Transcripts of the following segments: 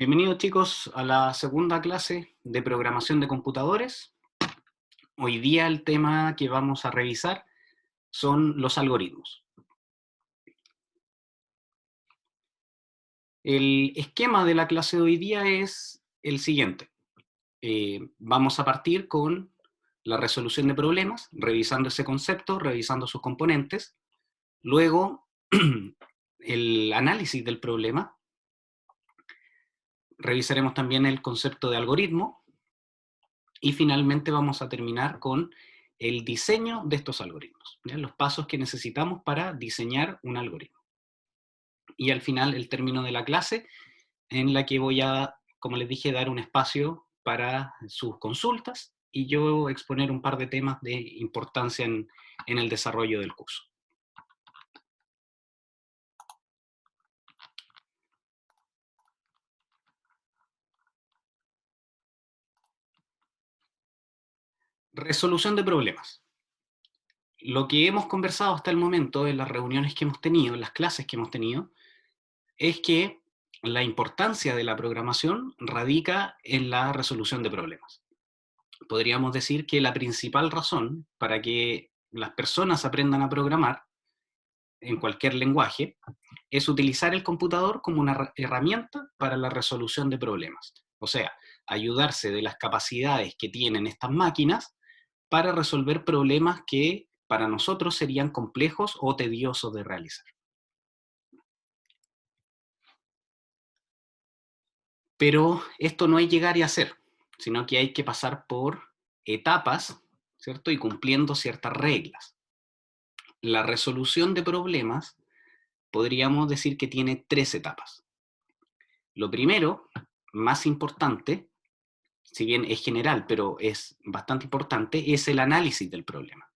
Bienvenidos chicos a la segunda clase de programación de computadores. Hoy día el tema que vamos a revisar son los algoritmos. El esquema de la clase de hoy día es el siguiente. Vamos a partir con la resolución de problemas, revisando ese concepto, revisando sus componentes. Luego, el análisis del problema. Revisaremos también el concepto de algoritmo. Y finalmente vamos a terminar con el diseño de estos algoritmos, ¿ya? Los pasos que necesitamos para diseñar un algoritmo. Y al final el término de la clase, en la que voy a, como les dije, dar un espacio para sus consultas y yo exponer un par de temas de importancia en el desarrollo del curso. Resolución de problemas. Lo que hemos conversado hasta el momento en las reuniones que hemos tenido, en las clases que hemos tenido, es que la importancia de la programación radica en la resolución de problemas. Podríamos decir que la principal razón para que las personas aprendan a programar en cualquier lenguaje es utilizar el computador como una herramienta para la resolución de problemas. O sea, ayudarse de las capacidades que tienen estas máquinas para resolver problemas que para nosotros serían complejos o tediosos de realizar. Pero esto no es llegar y hacer, sino que hay que pasar por etapas, ¿cierto? Y cumpliendo ciertas reglas. La resolución de problemas podríamos decir que tiene 3 etapas. Lo primero, más importante, si bien es general, pero es bastante importante, es el análisis del problema.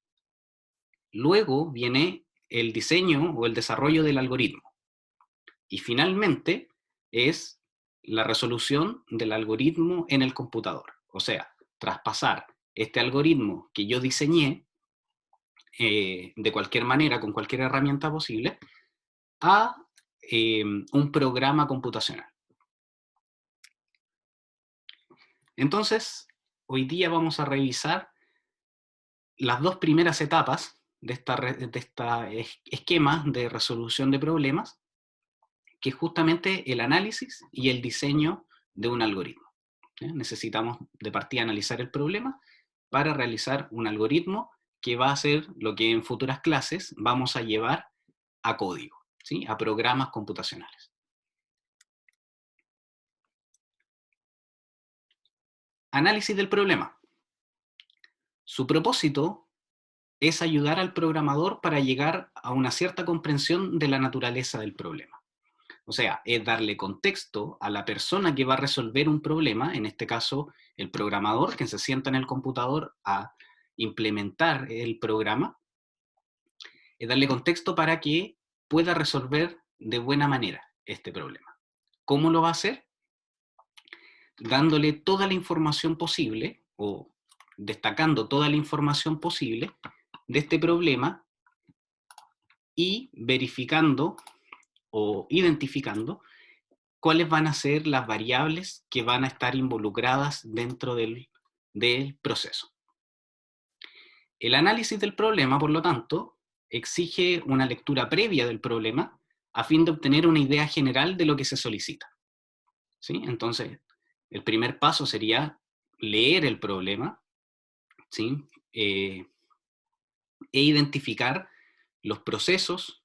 Luego viene el diseño o el desarrollo del algoritmo. Y finalmente es la resolución del algoritmo en el computador. O sea, traspasar este algoritmo que yo diseñé de cualquier manera, con cualquier herramienta posible, a un programa computacional. Entonces, hoy día vamos a revisar las 2 primeras etapas de esta esquema de resolución de problemas, que es justamente el análisis y el diseño de un algoritmo. Necesitamos de partida analizar el problema para realizar un algoritmo que va a ser lo que en futuras clases vamos a llevar a código, ¿sí? A programas computacionales. Análisis del problema. Su propósito es ayudar al programador para llegar a una cierta comprensión de la naturaleza del problema. O sea, es darle contexto a la persona que va a resolver un problema, en este caso el programador que se sienta en el computador a implementar el programa, es darle contexto para que pueda resolver de buena manera este problema. ¿Cómo lo va a hacer? Dándole toda la información posible o destacando toda la información posible de este problema y verificando o identificando cuáles van a ser las variables que van a estar involucradas dentro del proceso. El análisis del problema, por lo tanto, exige una lectura previa del problema a fin de obtener una idea general de lo que se solicita, ¿sí? Entonces, el primer paso sería leer el problema, ¿sí? E identificar los procesos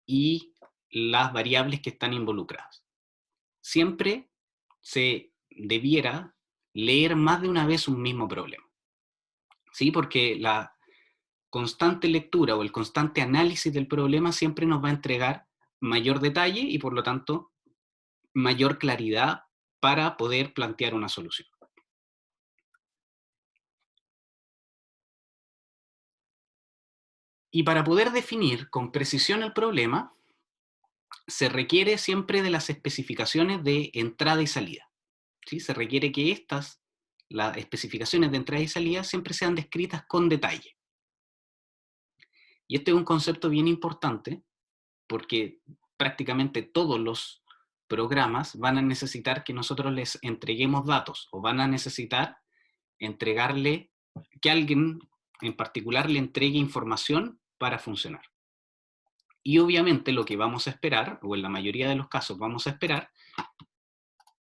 y las variables que están involucradas. Siempre se debiera leer más de una vez un mismo problema, ¿sí? Porque la constante lectura o el constante análisis del problema siempre nos va a entregar mayor detalle y por lo tanto mayor claridad para poder plantear una solución. Y para poder definir con precisión el problema, se requiere siempre de las especificaciones de entrada y salida, ¿sí? Se requiere que las especificaciones de entrada y salida, siempre sean descritas con detalle. Y este es un concepto bien importante porque prácticamente todos los programas van a necesitar que nosotros les entreguemos datos, o van a necesitar entregarle, que alguien en particular le entregue información para funcionar. Y obviamente lo que vamos a esperar, o en la mayoría de los casos vamos a esperar,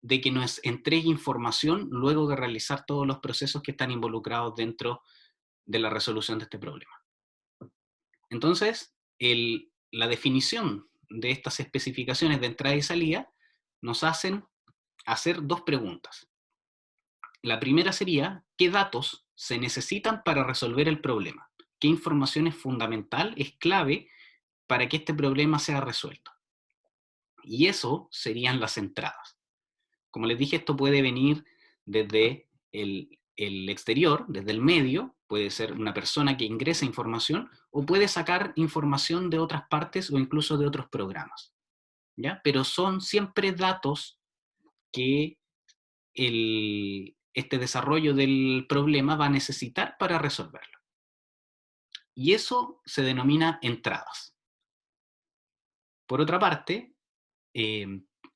de que nos entregue información luego de realizar todos los procesos que están involucrados dentro de la resolución de este problema. Entonces, la definición de estas especificaciones de entrada y salida nos hacen hacer dos preguntas. La primera sería, ¿qué datos se necesitan para resolver el problema? ¿Qué información es fundamental, es clave para que este problema sea resuelto? Y eso serían las entradas. Como les dije, esto puede venir desde el exterior, desde el medio, puede ser una persona que ingresa información, o puede sacar información de otras partes o incluso de otros programas, ¿ya? Pero son siempre datos que este desarrollo del problema va a necesitar para resolverlo. Y eso se denomina entradas. Por otra parte,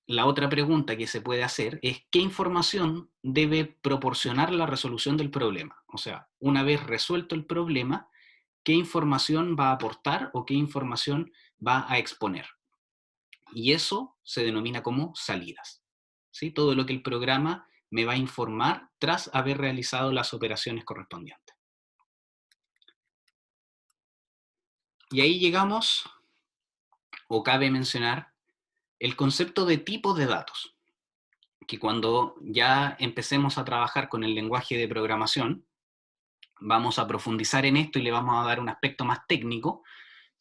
la otra pregunta que se puede hacer es ¿qué información debe proporcionar la resolución del problema? O sea, una vez resuelto el problema, ¿qué información va a aportar o qué información va a exponer? Y eso se denomina como salidas, ¿sí? Todo lo que el programa me va a informar tras haber realizado las operaciones correspondientes. Y ahí llegamos, o cabe mencionar, el concepto de tipos de datos, que cuando ya empecemos a trabajar con el lenguaje de programación, vamos a profundizar en esto y le vamos a dar un aspecto más técnico,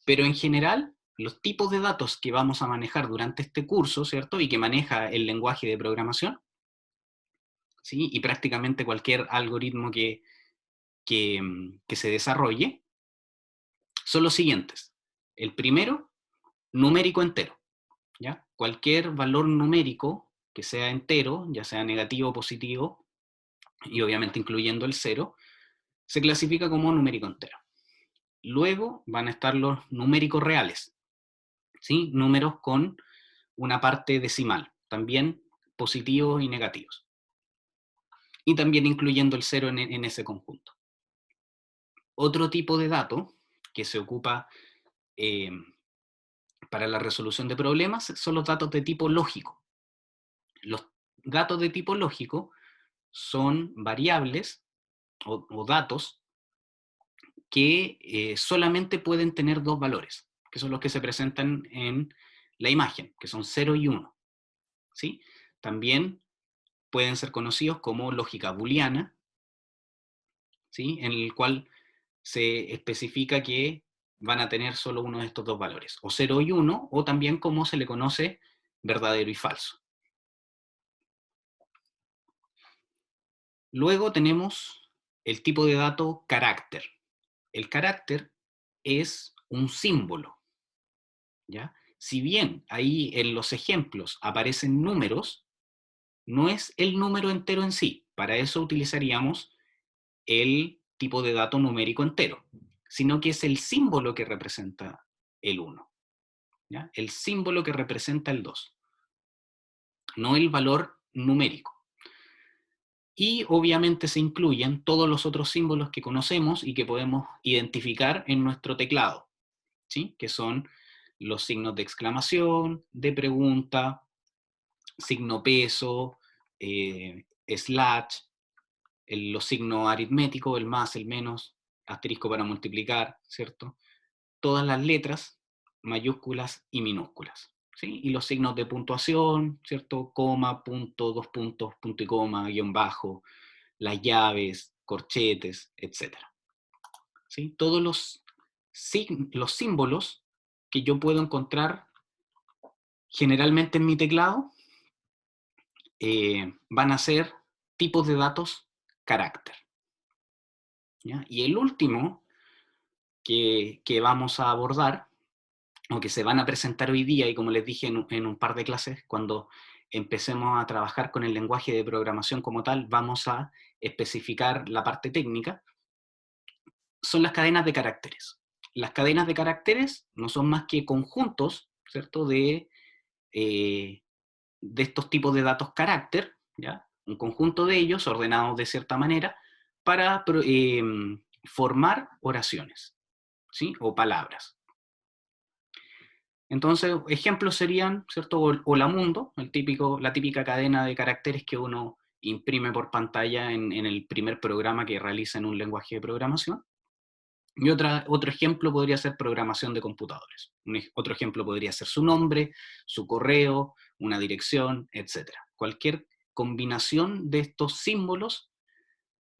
pero en general, los tipos de datos que vamos a manejar durante este curso, ¿cierto? Y que maneja el lenguaje de programación, ¿sí? Y prácticamente cualquier algoritmo que se desarrolle, son los siguientes. El primero, numérico entero, ¿ya? Cualquier valor numérico que sea entero, ya sea negativo o positivo, y obviamente incluyendo el cero, se clasifica como numérico entero. Luego van a estar los numéricos reales, ¿sí? Números con una parte decimal, también positivos y negativos. Y también incluyendo el cero en ese conjunto. Otro tipo de dato que se ocupa para la resolución de problemas son los datos de tipo lógico. Los datos de tipo lógico son variables o datos que solamente pueden tener dos valores, que son los que se presentan en la imagen, que son 0 y 1. ¿Sí? También pueden ser conocidos como lógica booleana, ¿sí? En el cual se especifica que van a tener solo uno de estos dos valores, o 0 y 1, o también como se le conoce verdadero y falso. Luego tenemos el tipo de dato carácter. El carácter es un símbolo, ¿ya? Si bien ahí en los ejemplos aparecen números, no es el número entero en sí. Para eso utilizaríamos el tipo de dato numérico entero, sino que es el símbolo que representa el 1, ¿ya? El símbolo que representa el 2, no el valor numérico. Y obviamente se incluyen todos los otros símbolos que conocemos y que podemos identificar en nuestro teclado, ¿sí? Que son los signos de exclamación, de pregunta, signo peso, slash, los signos aritméticos, el más, el menos, asterisco para multiplicar, ¿cierto? Todas las letras, mayúsculas y minúsculas, ¿sí? Y los signos de puntuación, ¿cierto? Coma, punto, dos puntos, punto y coma, guión bajo, las llaves, corchetes, etc. ¿Sí? Todos los símbolos que yo puedo encontrar generalmente en mi teclado van a ser tipos de datos carácter, ¿ya? Y el último que vamos a abordar, o que se van a presentar hoy día, y como les dije en un par de clases, cuando empecemos a trabajar con el lenguaje de programación como tal, vamos a especificar la parte técnica, son las cadenas de caracteres. Las cadenas de caracteres no son más que conjuntos, ¿cierto?, de de estos tipos de datos carácter, ¿ya? Un conjunto de ellos ordenados de cierta manera para formar oraciones, ¿sí? O palabras. Entonces, ejemplos serían, ¿cierto? Hola mundo, la típica cadena de caracteres que uno imprime por pantalla en el primer programa que realiza en un lenguaje de programación. Y otro ejemplo podría ser programación de computadores. Otro ejemplo podría ser su nombre, su correo, una dirección, etc. Cualquier combinación de estos símbolos,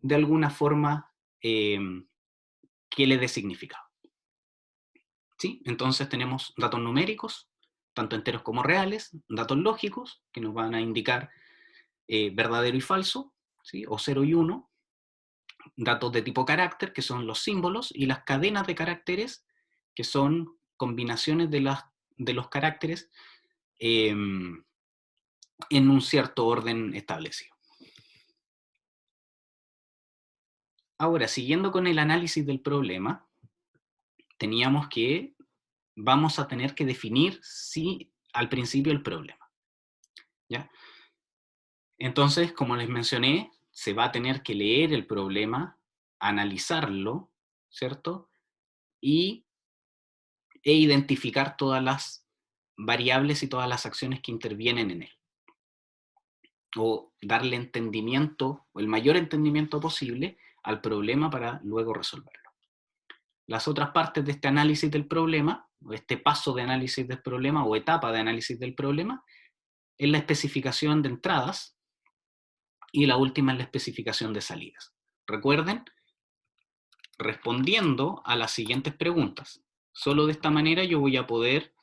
de alguna forma, que le dé significado. ¿Sí? Entonces tenemos datos numéricos, tanto enteros como reales, datos lógicos, que nos van a indicar verdadero y falso, ¿sí? O 0 y 1, datos de tipo carácter, que son los símbolos, y las cadenas de caracteres, que son combinaciones de los caracteres en un cierto orden establecido. Ahora, siguiendo con el análisis del problema, teníamos que, vamos a tener que definir al principio el problema, ¿ya? Entonces, como les mencioné, se va a tener que leer el problema, analizarlo, ¿cierto? E identificar todas las variables y todas las acciones que intervienen en él. O darle entendimiento, o el mayor entendimiento posible, al problema para luego resolverlo. Las otras partes de este análisis del problema, o este paso de análisis del problema, o etapa de análisis del problema, es la especificación de entradas, y la última es la especificación de salidas. Recuerden, respondiendo a las siguientes preguntas. Solo de esta manera yo voy a poder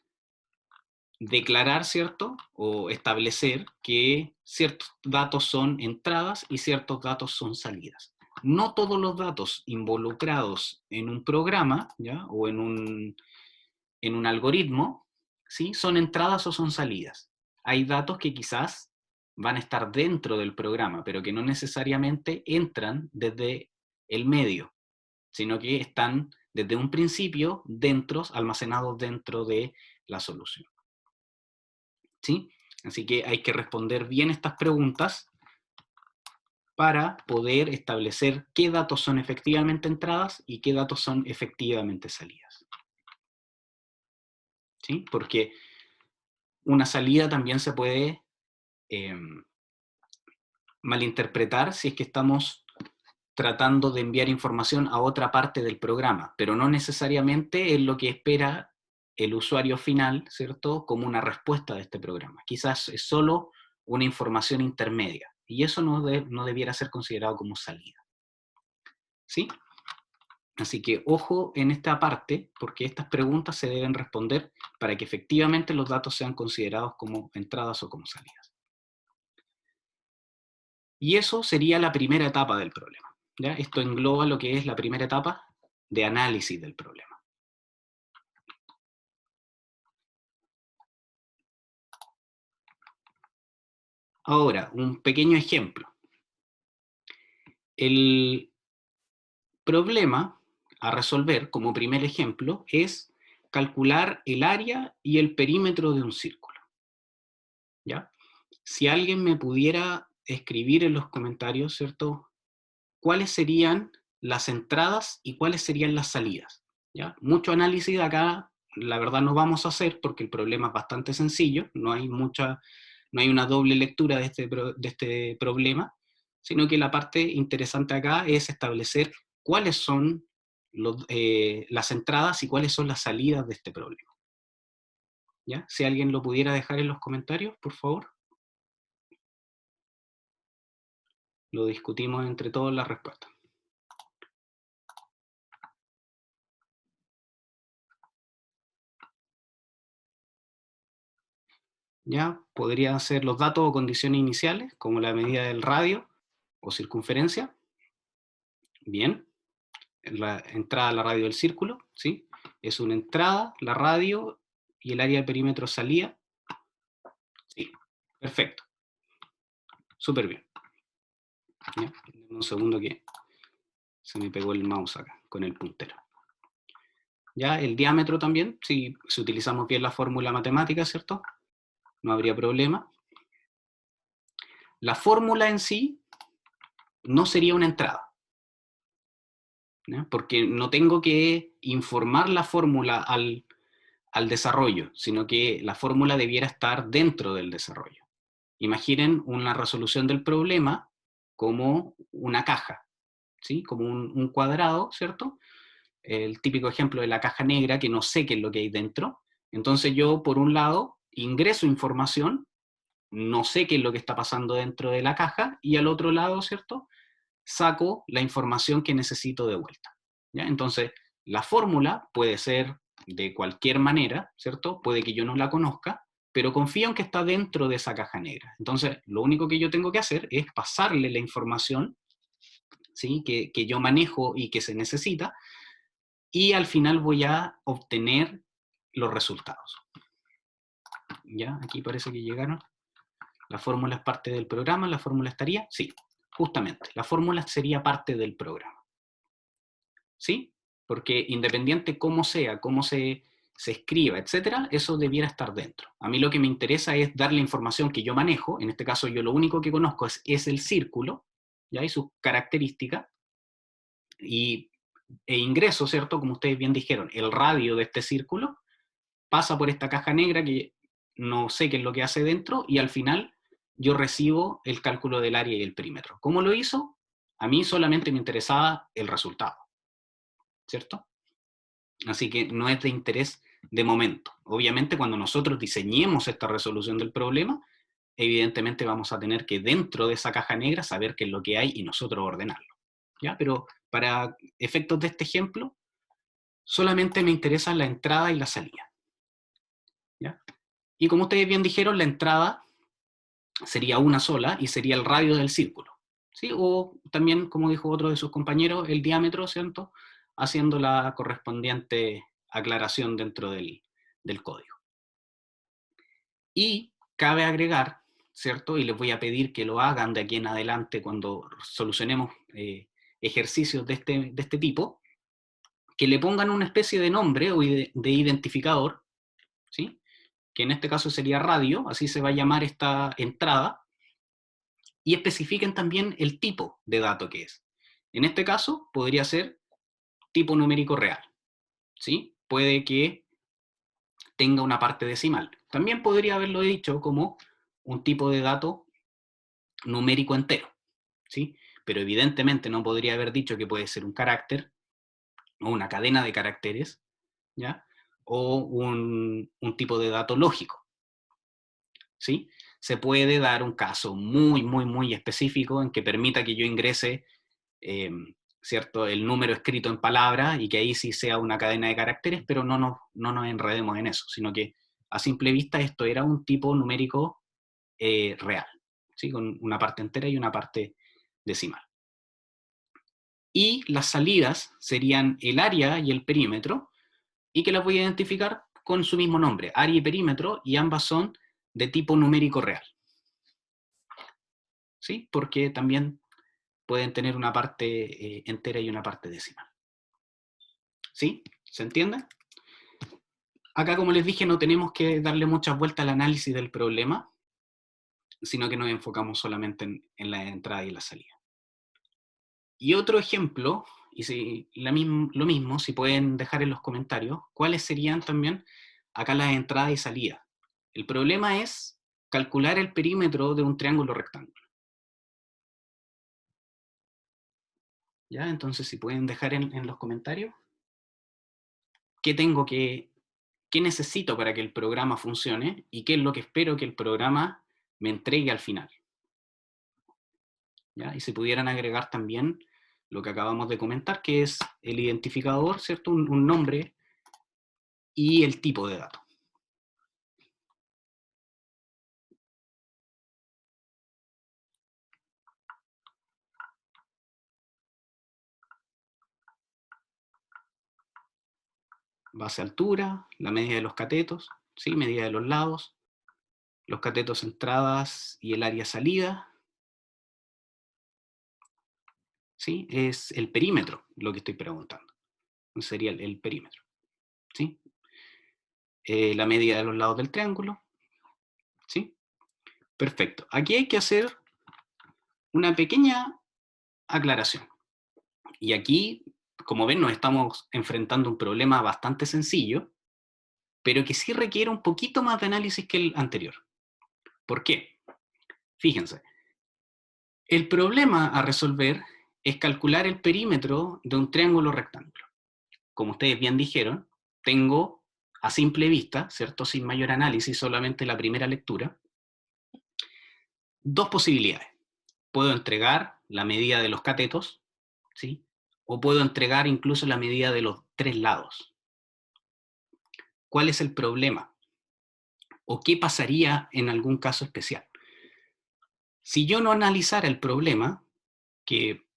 declarar, ¿cierto? O establecer que ciertos datos son entradas y ciertos datos son salidas. No todos los datos involucrados en un programa, ¿ya? O en un algoritmo, ¿sí? Son entradas o son salidas. Hay datos que quizás van a estar dentro del programa, pero que no necesariamente entran desde el medio, sino que están desde un principio almacenados dentro de la solución. ¿Sí? Así que hay que responder bien estas preguntas para poder establecer qué datos son efectivamente entradas y qué datos son efectivamente salidas. ¿Sí? Porque una salida también se puede malinterpretar si es que estamos tratando de enviar información a otra parte del programa, pero no necesariamente es lo que espera el usuario final, ¿cierto? Como una respuesta de este programa. Quizás es solo una información intermedia, y eso no debiera ser considerado como salida. ¿Sí? Así que ojo en esta parte, porque estas preguntas se deben responder para que efectivamente los datos sean considerados como entradas o como salidas. Y eso sería la primera etapa del problema, ¿ya? Esto engloba lo que es la primera etapa de análisis del problema. Ahora, un pequeño ejemplo. El problema a resolver, como primer ejemplo, es calcular el área y el perímetro de un círculo, ¿ya? Si alguien me pudiera escribir en los comentarios, ¿cierto?, cuáles serían las entradas y cuáles serían las salidas, ¿ya? Mucho análisis de acá, la verdad, no vamos a hacer porque el problema es bastante sencillo, no hay una doble lectura de este problema, sino que la parte interesante acá es establecer cuáles son las entradas y cuáles son las salidas de este problema, ¿ya? Si alguien lo pudiera dejar en los comentarios, por favor. Lo discutimos entre todos las respuestas. ¿Ya? Podrían ser los datos o condiciones iniciales, como la medida del radio o circunferencia. Bien. La entrada a la radio del círculo, ¿sí? Es una entrada, la radio y el área de perímetro salida. Sí, perfecto. Súper bien. ¿Ya? Un segundo que se me pegó el mouse acá con el puntero. Ya, el diámetro también, si utilizamos bien la fórmula matemática, ¿cierto? No habría problema. la fórmula en sí no sería una entrada, ¿ya? Porque no tengo que informar la fórmula al desarrollo, sino que la fórmula debiera estar dentro del desarrollo. Imaginen una resolución del problema como una caja, ¿sí? Como un cuadrado, ¿cierto? El típico ejemplo de la caja negra, que no sé qué es lo que hay dentro. Entonces yo, por un lado, ingreso información, no sé qué es lo que está pasando dentro de la caja, y al otro lado, ¿cierto?, saco la información que necesito de vuelta, ¿ya? Entonces, la fórmula puede ser de cualquier manera, ¿cierto? Puede que yo no la conozca, pero confío en que está dentro de esa caja negra. Entonces, lo único que yo tengo que hacer es pasarle la información, ¿sí?, que yo manejo y que se necesita, y al final voy a obtener los resultados. ¿Ya? Aquí parece que llegaron. La fórmula es parte del programa, ¿la fórmula estaría? Sí, justamente, la fórmula sería parte del programa. ¿Sí? Porque independiente cómo sea, cómo se escriba, etcétera, eso debiera estar dentro. A mí lo que me interesa es dar la información que yo manejo, en este caso yo lo único que conozco es el círculo, ¿ya? Y sus características, e ingreso, ¿cierto? Como ustedes bien dijeron, el radio de este círculo pasa por esta caja negra que no sé qué es lo que hace dentro, y al final yo recibo el cálculo del área y el perímetro. ¿Cómo lo hizo? A mí solamente me interesaba el resultado, ¿cierto? Así que no es de interés de momento. Obviamente, cuando nosotros diseñemos esta resolución del problema, evidentemente vamos a tener que dentro de esa caja negra saber qué es lo que hay y nosotros ordenarlo, ¿ya? Pero para efectos de este ejemplo, solamente me interesa la entrada y la salida, ¿ya? Y como ustedes bien dijeron, la entrada sería una sola y sería el radio del círculo, ¿sí? O también, como dijo otro de sus compañeros, el diámetro, ¿cierto?, haciendo la correspondiente aclaración dentro del código. Y cabe agregar, ¿cierto?, y les voy a pedir que lo hagan de aquí en adelante cuando solucionemos ejercicios de este tipo, que le pongan una especie de nombre o de identificador, ¿sí?, que en este caso sería radio, así se va a llamar esta entrada, y especifiquen también el tipo de dato que es. En este caso podría ser tipo numérico real, ¿sí? Puede que tenga una parte decimal. También podría haberlo dicho como un tipo de dato numérico entero, ¿sí? Pero evidentemente no podría haber dicho que puede ser un carácter o una cadena de caracteres, ¿ya? O un tipo de dato lógico, ¿sí? Se puede dar un caso muy, muy, muy específico en que permita que yo ingrese, eh, ¿cierto?, el número escrito en palabras y que ahí sí sea una cadena de caracteres, pero no nos enredemos en eso, sino que a simple vista esto era un tipo numérico real, ¿sí?, con una parte entera y una parte decimal. Y las salidas serían el área y el perímetro, y que las voy a identificar con su mismo nombre, área y perímetro, y ambas son de tipo numérico real, ¿sí? Porque también pueden tener una parte entera y una parte decimal. ¿Sí? ¿Se entiende? Acá, como les dije, no tenemos que darle muchas vueltas al análisis del problema, sino que nos enfocamos solamente en la entrada y la salida. Y otro ejemplo, y si, lo mismo, si pueden dejar en los comentarios, cuáles serían también acá las entradas y salidas. El problema es calcular el perímetro de un triángulo rectángulo. ¿Ya? Entonces, si pueden dejar en los comentarios, ¿qué tengo qué necesito para que el programa funcione y qué es lo que espero que el programa me entregue al final? ¿Ya? Y si pudieran agregar también lo que acabamos de comentar, que es el identificador, ¿cierto? Un nombre y el tipo de dato. Base altura, la medida de los catetos, ¿sí?, medida de los lados, los catetos entradas y el área salida, ¿sí? Es el perímetro lo que estoy preguntando. Sería el perímetro, ¿sí? La medida de los lados del triángulo, ¿sí? Perfecto. Aquí hay que hacer Una pequeña aclaración. Y aquí, como ven, nos estamos enfrentando a un problema bastante sencillo, pero que sí requiere un poquito más de análisis que el anterior. ¿Por qué? Fíjense, el problema a resolver es calcular el perímetro de un triángulo rectángulo. Como ustedes bien dijeron, tengo a simple vista, ¿cierto? Sin mayor análisis, solamente la primera lectura, dos posibilidades. Puedo entregar la medida de los catetos, ¿sí? O puedo entregar incluso la medida de los tres lados. ¿Cuál es el problema? ¿O qué pasaría en algún caso especial? Si yo no analizara el problema, que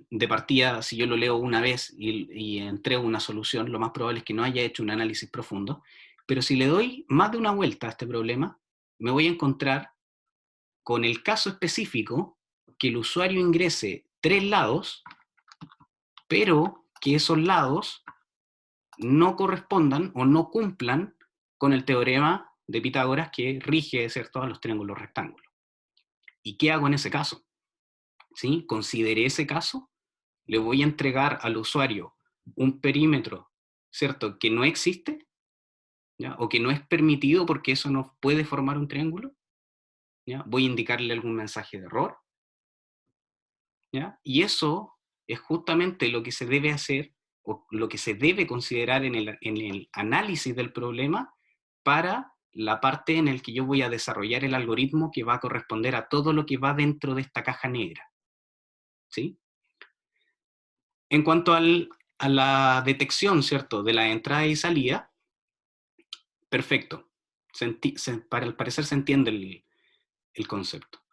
de partida, si yo lo leo una vez y entrego una solución, lo más probable es que no haya hecho un análisis profundo, pero si le doy más de una vuelta a este problema, me voy a encontrar con el caso específico que el usuario ingrese tres lados, pero que esos lados no correspondan o no cumplan con el teorema de Pitágoras que rige, ¿cierto?, a los triángulos rectángulos. ¿Y qué hago en ese caso? ¿Sí? Consideré ese caso, le voy a entregar al usuario un perímetro, ¿cierto?, que no existe, ¿ya? O que no es permitido porque eso no puede formar un triángulo, ¿ya? Voy a indicarle algún mensaje de error, ¿ya? Y eso es justamente lo que se debe hacer o lo que se debe considerar en el análisis del problema para la parte en la que yo voy a desarrollar el algoritmo que va a corresponder a todo lo que va dentro de esta caja negra, ¿sí? En cuanto a la detección, ¿cierto?, de la entrada y salida, perfecto. Para el parecer se entiende el concepto.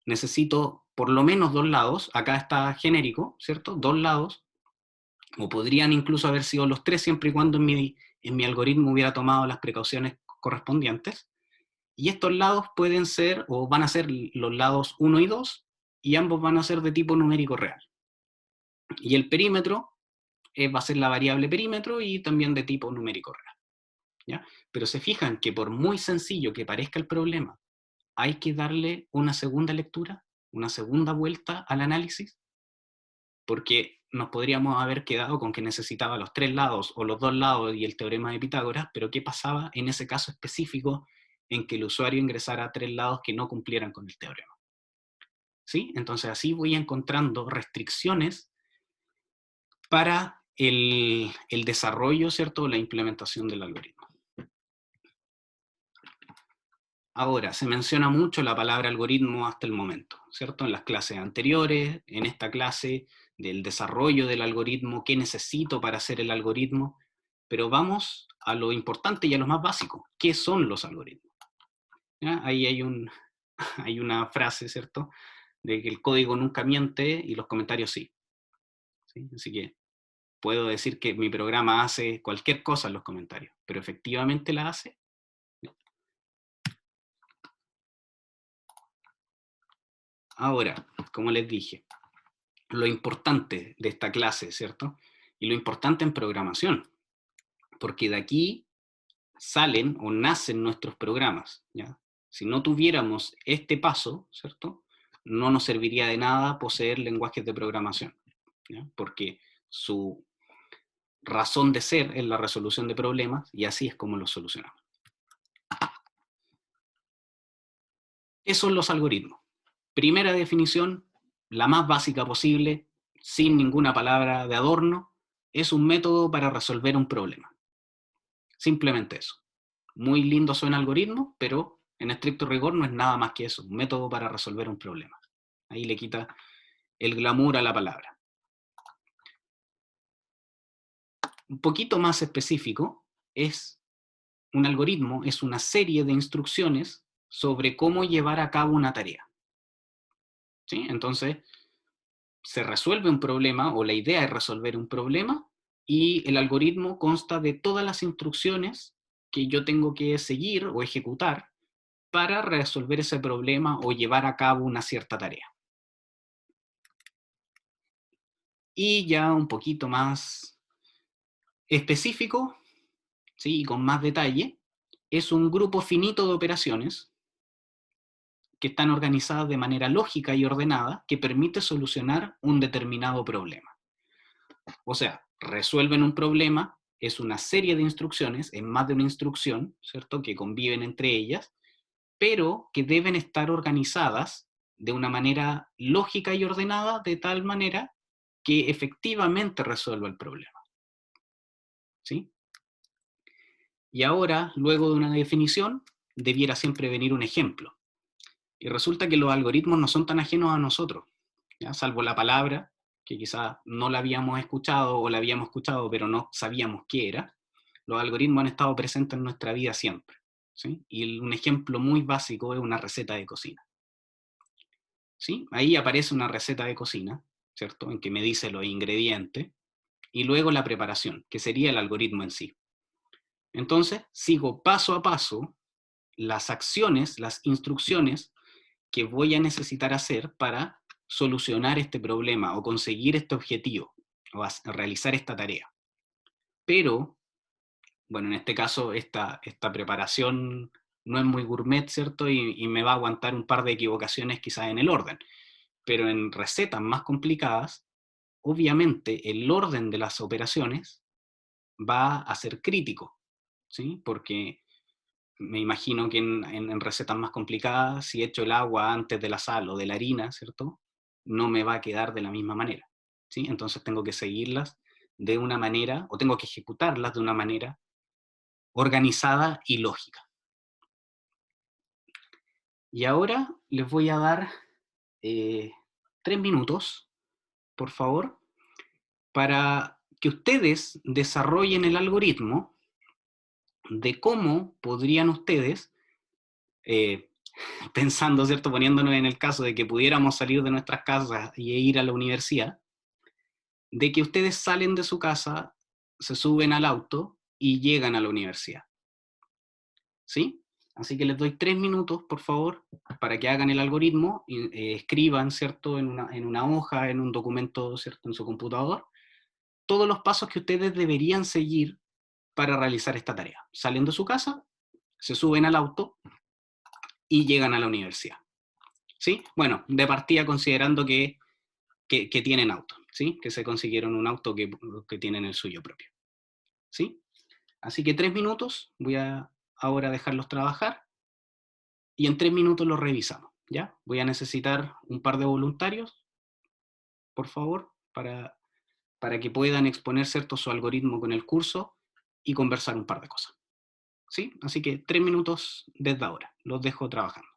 Necesito por lo menos dos lados, acá está genérico, ¿cierto? Dos lados, o podrían incluso haber sido los tres siempre y cuando en mi algoritmo hubiera tomado las precauciones correspondientes. Y estos lados pueden ser, o van a ser los lados 1 y 2, y ambos van a ser de tipo numérico real. Y el perímetro va a ser la variable perímetro y también de tipo numérico real, ¿ya? Pero se fijan que por muy sencillo que parezca el problema, hay que darle una segunda lectura, una segunda vuelta al análisis, porque nos podríamos haber quedado con que necesitaba los tres lados o los dos lados y el teorema de Pitágoras, pero ¿qué pasaba en ese caso específico en que el usuario ingresara tres lados que no cumplieran con el teorema? ¿Sí? Entonces así voy encontrando restricciones para el desarrollo, ¿cierto?, la implementación del algoritmo. Ahora, se menciona mucho la palabra algoritmo hasta el momento, ¿cierto? En las clases anteriores, en esta clase del desarrollo del algoritmo, qué necesito para hacer el algoritmo, pero vamos a lo importante y a lo más básico, ¿qué son los algoritmos? ¿Ya? Ahí hay una frase, ¿cierto?, de que el código nunca miente y los comentarios sí. ¿Sí? Así que puedo decir que mi programa hace cualquier cosa en los comentarios, pero efectivamente la hace. Ahora, como les dije, lo importante de esta clase, ¿cierto? Y lo importante en programación, porque de aquí salen o nacen nuestros programas, ¿ya? Si no tuviéramos este paso, ¿cierto?, no nos serviría de nada poseer lenguajes de programación, ¿ya? Porque su razón de ser es la resolución de problemas y así es como los solucionamos. ¿Qué son los algoritmos? Primera definición, la más básica posible, sin ninguna palabra de adorno, es un método para resolver un problema. Simplemente eso. Muy lindo suena algoritmo, pero en estricto rigor no es nada más que eso, un método para resolver un problema. Ahí le quita el glamour a la palabra. Un poquito más específico, un algoritmo es una serie de instrucciones sobre cómo llevar a cabo una tarea. ¿Sí? Entonces, se resuelve un problema, o la idea es resolver un problema, y el algoritmo consta de todas las instrucciones que yo tengo que seguir o ejecutar para resolver ese problema o llevar a cabo una cierta tarea. Y ya un poquito más específico, ¿sí?, y con más detalle, es un grupo finito de operaciones que están organizadas de manera lógica y ordenada que permite solucionar un determinado problema. O sea, resuelven un problema, es una serie de instrucciones, es más de una instrucción, ¿cierto?, que conviven entre ellas, pero que deben estar organizadas de una manera lógica y ordenada, de tal manera que efectivamente resuelva el problema. ¿Sí? Y ahora, luego de una definición, debiera siempre venir un ejemplo. Y resulta que los algoritmos no son tan ajenos a nosotros, ¿ya? Salvo la palabra, que quizás no la habíamos escuchado o la habíamos escuchado, pero no sabíamos qué era. Los algoritmos han estado presentes en nuestra vida siempre. ¿Sí? Y un ejemplo muy básico es una receta de cocina. ¿Sí? Ahí aparece una receta de cocina, ¿cierto?, en que me dice los ingredientes, y luego la preparación, que sería el algoritmo en sí. Entonces, sigo paso a paso las acciones, las instrucciones que voy a necesitar hacer para solucionar este problema o conseguir este objetivo o realizar esta tarea. Pero, bueno, en este caso, esta preparación no es muy gourmet, ¿cierto? Y me va a aguantar un par de equivocaciones quizás en el orden. Pero en recetas más complicadas, obviamente el orden de las operaciones va a ser crítico, ¿sí? Porque me imagino que en recetas más complicadas, si echo el agua antes de la sal o de la harina, ¿cierto?, no me va a quedar de la misma manera, ¿sí? Entonces tengo que seguirlas de una manera, o tengo que ejecutarlas de una manera organizada y lógica. Y ahora les voy a dar 3 minutos, por favor, para que ustedes desarrollen el algoritmo de cómo podrían ustedes, eh, pensando, ¿cierto?, poniéndonos en el caso de que pudiéramos salir de nuestras casas y ir a la universidad, de que ustedes salen de su casa, se suben al auto y llegan a la universidad. ¿Sí? Así que les doy 3 minutos, por favor, para que hagan el algoritmo, y, escriban, ¿cierto?, en una hoja, en un documento, ¿cierto?, en su computador, todos los pasos que ustedes deberían seguir para realizar esta tarea. Salen de su casa, se suben al auto y llegan a la universidad. ¿Sí? Bueno, de partida considerando que tienen auto, ¿sí? Que se consiguieron un auto que tienen el suyo propio. ¿Sí? Así que 3 minutos, voy a ahora dejarlos trabajar y en 3 minutos los revisamos, ¿ya? Voy a necesitar un par de voluntarios, por favor, para que puedan exponer, ¿cierto?, su algoritmo con el curso y conversar un par de cosas. ¿Sí? Así que 3 minutos desde ahora, los dejo trabajando.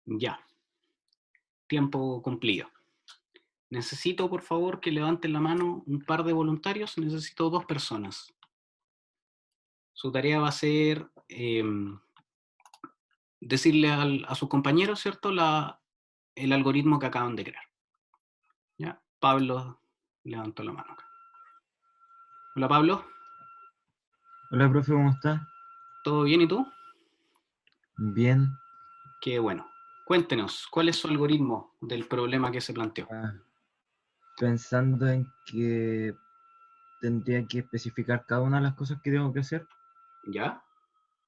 Ya, tiempo cumplido. Necesito, por favor, que levanten la mano un par de voluntarios. Necesito 2 personas. Su tarea va a ser decirle a sus compañeros, ¿cierto?, el algoritmo que acaban de crear. ¿Ya? Pablo levantó la mano acá. Hola, Pablo. Hola, profe, ¿cómo está? ¿Todo bien y tú? Bien. Qué bueno. Cuéntenos, ¿cuál es su algoritmo del problema que se planteó? Ah, pensando en que tendría que especificar cada una de las cosas que tengo que hacer, ¿Ya?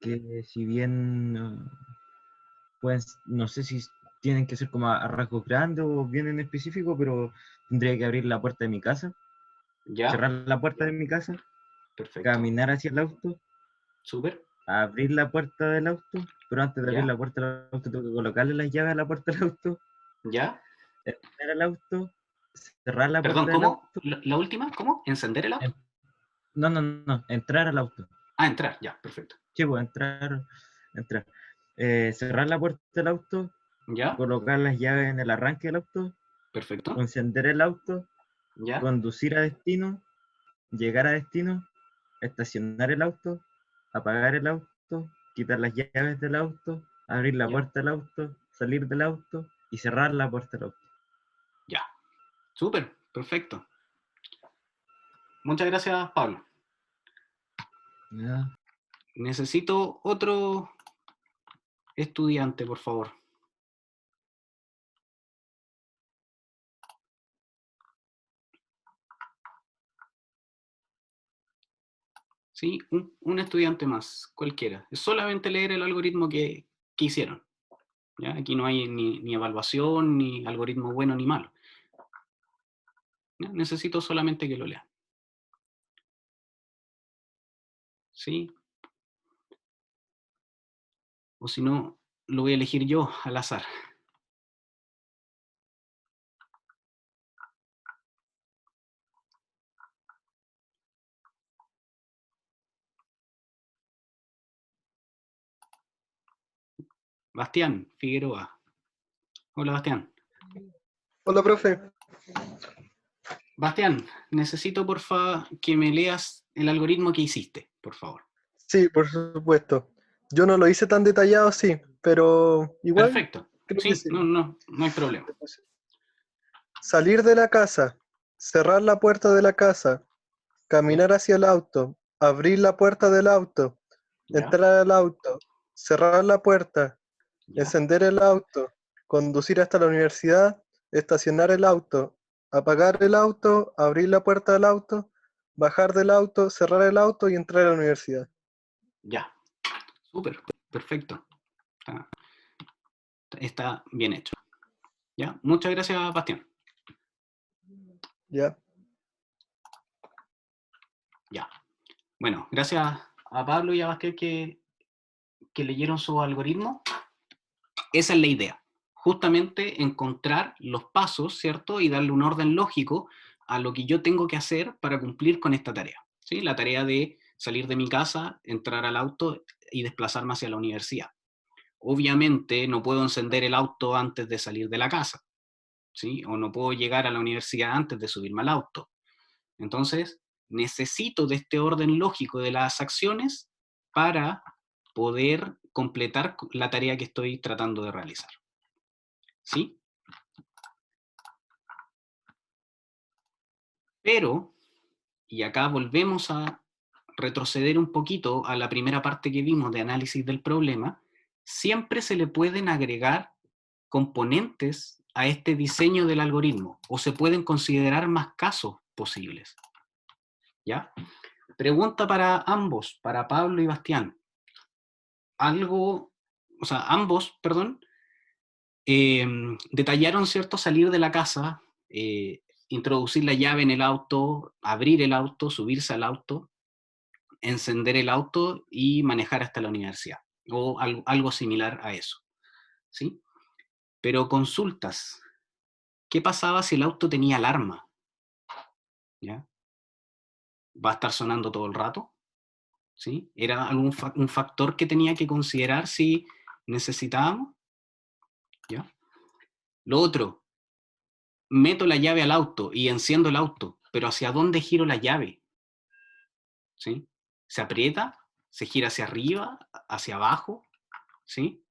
que si bien pues no sé si tienen que ser como a rasgos grandes o bien en específico, pero tendría que abrir la puerta de mi casa, ¿Ya? cerrar la puerta de mi casa, Perfecto. caminar hacia el auto, Súper. abrir la puerta del auto, pero antes de abrir ¿Ya? la puerta del auto tengo que colocarle las llaves a la puerta del auto, ¿Ya? entrar al auto, cerrar la Perdón, puerta del ¿cómo? auto. La última, ¿cómo? ¿Encender el auto? en- no, no, no, entrar al auto. Ah, entrar, ya, perfecto. Sí, pues entrar. Cerrar la puerta del auto, ¿Ya? colocar las llaves en el arranque del auto, Perfecto. encender el auto, ¿Ya? conducir a destino, llegar a destino, estacionar el auto, apagar el auto, quitar las llaves del auto, abrir la ¿Ya? puerta del auto, salir del auto y cerrar la puerta del auto. Ya. Súper, perfecto. Muchas gracias, Pablo. ¿Ya? Necesito otro estudiante, por favor. ¿Sí? Un estudiante más, cualquiera. Es solamente leer el algoritmo que hicieron. ¿Ya? Aquí no hay ni evaluación, ni algoritmo bueno ni malo. ¿Ya? Necesito solamente que lo lean. ¿Sí? O si no, lo voy a elegir yo al azar. Bastián Figueroa. Hola, Bastián. Hola, profe. Bastián, necesito porfa que me leas el algoritmo que hiciste, por favor. Sí, por supuesto. Yo no lo hice tan detallado, sí, pero igual Perfecto. creo que Sí, sí. no hay problema. Salir de la casa, cerrar la puerta de la casa, ¿Ya? caminar hacia el auto, abrir la puerta del auto, ¿Ya? entrar al auto, cerrar la puerta, ¿Ya? encender el auto, conducir hasta la universidad, estacionar el auto, apagar el auto, abrir la puerta del auto, bajar del auto, cerrar el auto y entrar a la universidad. Ya. Súper, perfecto. Está, está bien hecho. ¿Ya? Muchas gracias, Bastián. ¿Ya? Ya. Bueno, gracias a Pablo y a Bastián que leyeron su algoritmo. Esa es la idea. Justamente encontrar los pasos, ¿cierto? Y darle un orden lógico a lo que yo tengo que hacer para cumplir con esta tarea. ¿Sí? La tarea de salir de mi casa, entrar al auto y desplazarme hacia la universidad. Obviamente no puedo encender el auto antes de salir de la casa, ¿sí? O no puedo llegar a la universidad antes de subirme al auto. Entonces, necesito de este orden lógico de las acciones para poder completar la tarea que estoy tratando de realizar. ¿Sí? Pero, y acá volvemos a retroceder un poquito a la primera parte que vimos de análisis del problema, siempre se le pueden agregar componentes a este diseño del algoritmo o se pueden considerar más casos posibles. ¿Ya? Pregunta para ambos, para Pablo y Bastián. Algo, o sea, ambos, perdón, detallaron, ¿cierto?, salir de la casa, introducir la llave en el auto, abrir el auto, subirse al auto, encender el auto y manejar hasta la universidad, o algo similar a eso, ¿sí? Pero consultas, ¿qué pasaba si el auto tenía alarma? ¿Ya? ¿Va a estar sonando todo el rato? ¿Sí? ¿Era un factor que tenía que considerar si necesitábamos? ¿Ya? Lo otro, meto la llave al auto y enciendo el auto, pero ¿hacia dónde giro la llave? ¿Sí? ¿Se aprieta? ¿Se gira hacia arriba? ¿Hacia abajo? ¿Sí?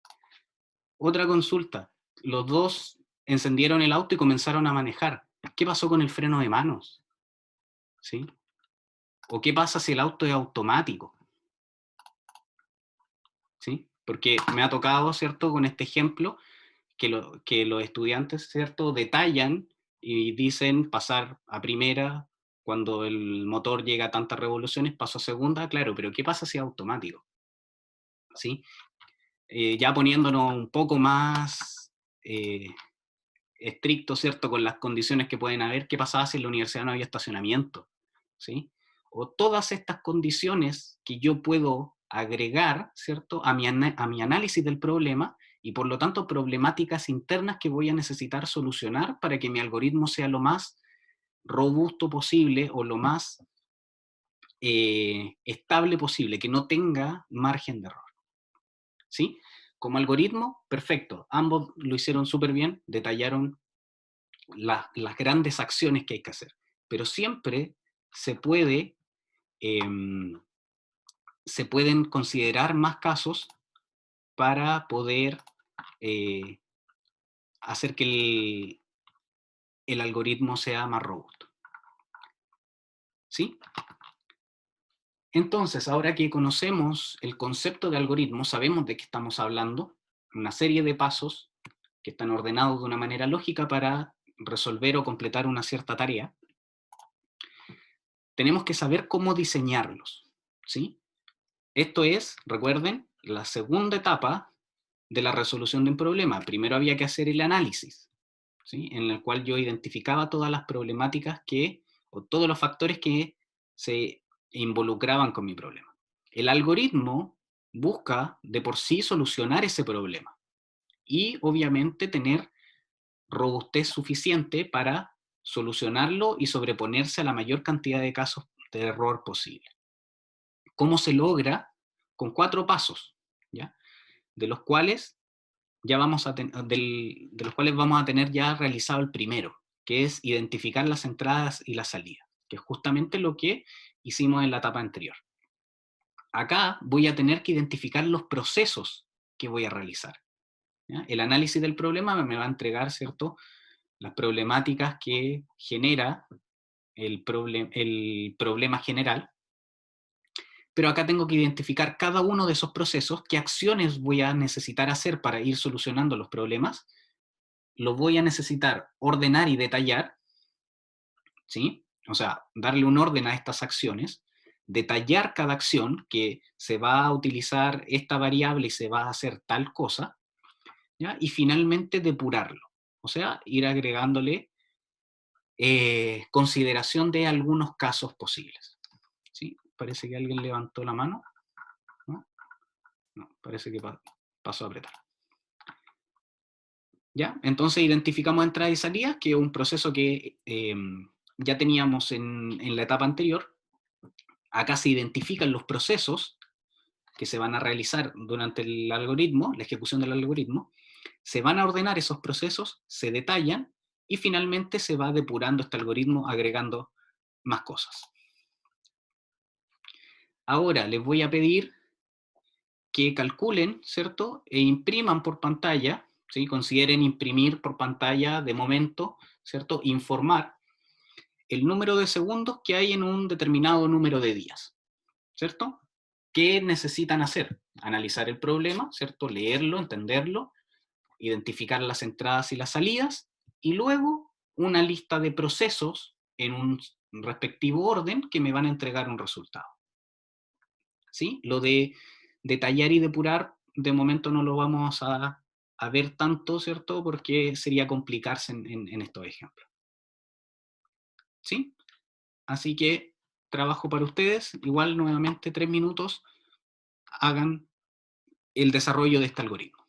Otra consulta, los dos encendieron el auto y comenzaron a manejar. ¿Qué pasó con el freno de manos? ¿Sí? ¿O qué pasa si el auto es automático? ¿Sí? Porque me ha tocado, ¿cierto?, con este ejemplo, que los estudiantes, ¿cierto?, detallan y dicen pasar a primera, cuando el motor llega a tantas revoluciones, paso a segunda, claro, pero ¿qué pasa si es automático? ¿Sí? Ya poniéndonos un poco más estricto, ¿cierto?, con las condiciones que pueden haber, ¿qué pasaba si en la universidad no había estacionamiento? ¿Sí? O todas estas condiciones que yo puedo agregar, ¿cierto?, a mi análisis del problema, y por lo tanto problemáticas internas que voy a necesitar solucionar para que mi algoritmo sea lo más robusto posible o lo más estable posible, que no tenga margen de error. ¿Sí? Como algoritmo, perfecto. Ambos lo hicieron súper bien, detallaron las grandes acciones que hay que hacer. Pero siempre se puede, se pueden considerar más casos para poder eh, hacer que el algoritmo sea más robusto. ¿Sí? Entonces, ahora que conocemos el concepto de algoritmo, sabemos de qué estamos hablando, una serie de pasos que están ordenados de una manera lógica para resolver o completar una cierta tarea. Tenemos que saber cómo diseñarlos, ¿sí? Esto es, recuerden, la segunda etapa de la resolución de un problema. Primero había que hacer el análisis, ¿sí?, en el cual yo identificaba todas las problemáticas o todos los factores que se involucraban con mi problema. El algoritmo busca de por sí solucionar ese problema y obviamente tener robustez suficiente para solucionarlo y sobreponerse a la mayor cantidad de casos de error posible. ¿Cómo se logra? Con 4 pasos, ¿ya? De los cuales de los cuales vamos a tener ya realizado el primero, que es identificar las entradas y las salidas, que es justamente lo que hicimos en la etapa anterior. Acá voy a tener que identificar los procesos que voy a realizar, ¿ya? El análisis del problema me va a entregar, ¿cierto?, las problemáticas que genera el problema general, pero acá tengo que identificar cada uno de esos procesos, qué acciones voy a necesitar hacer para ir solucionando los problemas, lo voy a necesitar ordenar y detallar, ¿sí? O sea, darle un orden a estas acciones, detallar cada acción, que se va a utilizar esta variable y se va a hacer tal cosa, ¿ya? Y finalmente depurarlo, o sea, ir agregándole consideración de algunos casos posibles. ¿Sí? Parece que alguien levantó la mano, ¿no? No, parece que pasó a apretar. ¿Ya? Entonces identificamos entradas y salidas, que es un proceso que ya teníamos en la etapa anterior. Acá se identifican los procesos que se van a realizar durante el algoritmo, la ejecución del algoritmo. Se van a ordenar esos procesos, se detallan y finalmente se va depurando este algoritmo agregando más cosas. Ahora les voy a pedir que calculen, ¿cierto? E impriman por pantalla, ¿sí? Consideren imprimir por pantalla de momento, ¿cierto? Informar el número de segundos que hay en un determinado número de días, ¿cierto? ¿Qué necesitan hacer? Analizar el problema, ¿cierto? Leerlo, entenderlo, identificar las entradas y las salidas, y luego una lista de procesos en un respectivo orden que me van a entregar un resultado. ¿Sí? Lo de detallar y depurar, de momento no lo vamos a ver tanto, ¿cierto? Porque sería complicarse en estos ejemplos. ¿Sí? Así que trabajo para ustedes, igual nuevamente 3 minutos, hagan el desarrollo de este algoritmo.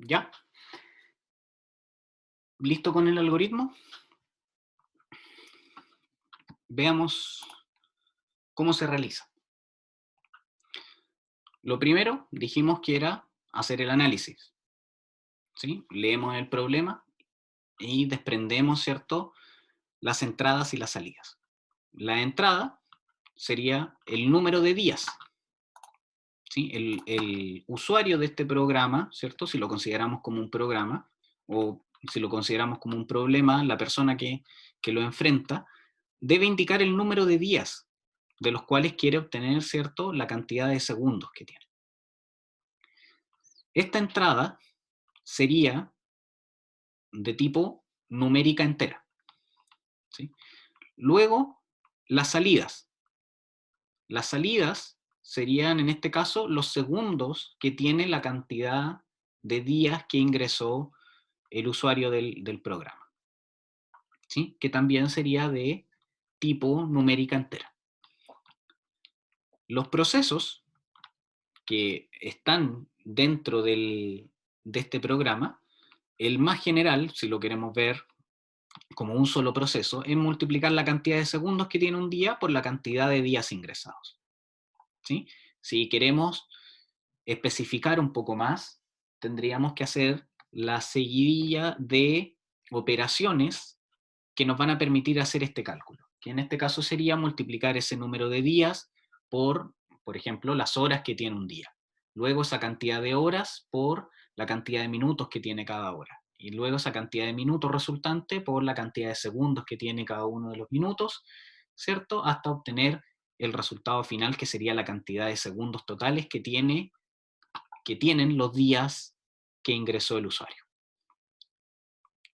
¿Ya? ¿Listo con el algoritmo? Veamos cómo se realiza. Lo primero, dijimos que era hacer el análisis, ¿sí? Leemos el problema y desprendemos, ¿cierto?, las entradas y las salidas. La entrada sería el número de días, ¿sí? El usuario de este programa, ¿cierto?, si lo consideramos como un programa, o si lo consideramos como un problema, la persona que lo enfrenta, debe indicar el número de días de los cuales quiere obtener, ¿cierto?, la cantidad de segundos que tiene. Esta entrada sería de tipo numérica entera, ¿sí? Luego, las salidas. Las salidas serían, en este caso, los segundos que tiene la cantidad de días que ingresó el usuario del programa, ¿sí? Que también sería de tipo numérica entera. Los procesos que están dentro de este programa, el más general, si lo queremos ver como un solo proceso, es multiplicar la cantidad de segundos que tiene un día por la cantidad de días ingresados, ¿sí? Si queremos especificar un poco más, tendríamos que hacer la seguidilla de operaciones que nos van a permitir hacer este cálculo, que en este caso sería multiplicar ese número de días por ejemplo, las horas que tiene un día. Luego esa cantidad de horas por la cantidad de minutos que tiene cada hora. Y luego esa cantidad de minutos resultante por la cantidad de segundos que tiene cada uno de los minutos, ¿cierto? Hasta obtener el resultado final, que sería la cantidad de segundos totales que tienen los días que ingresó el usuario.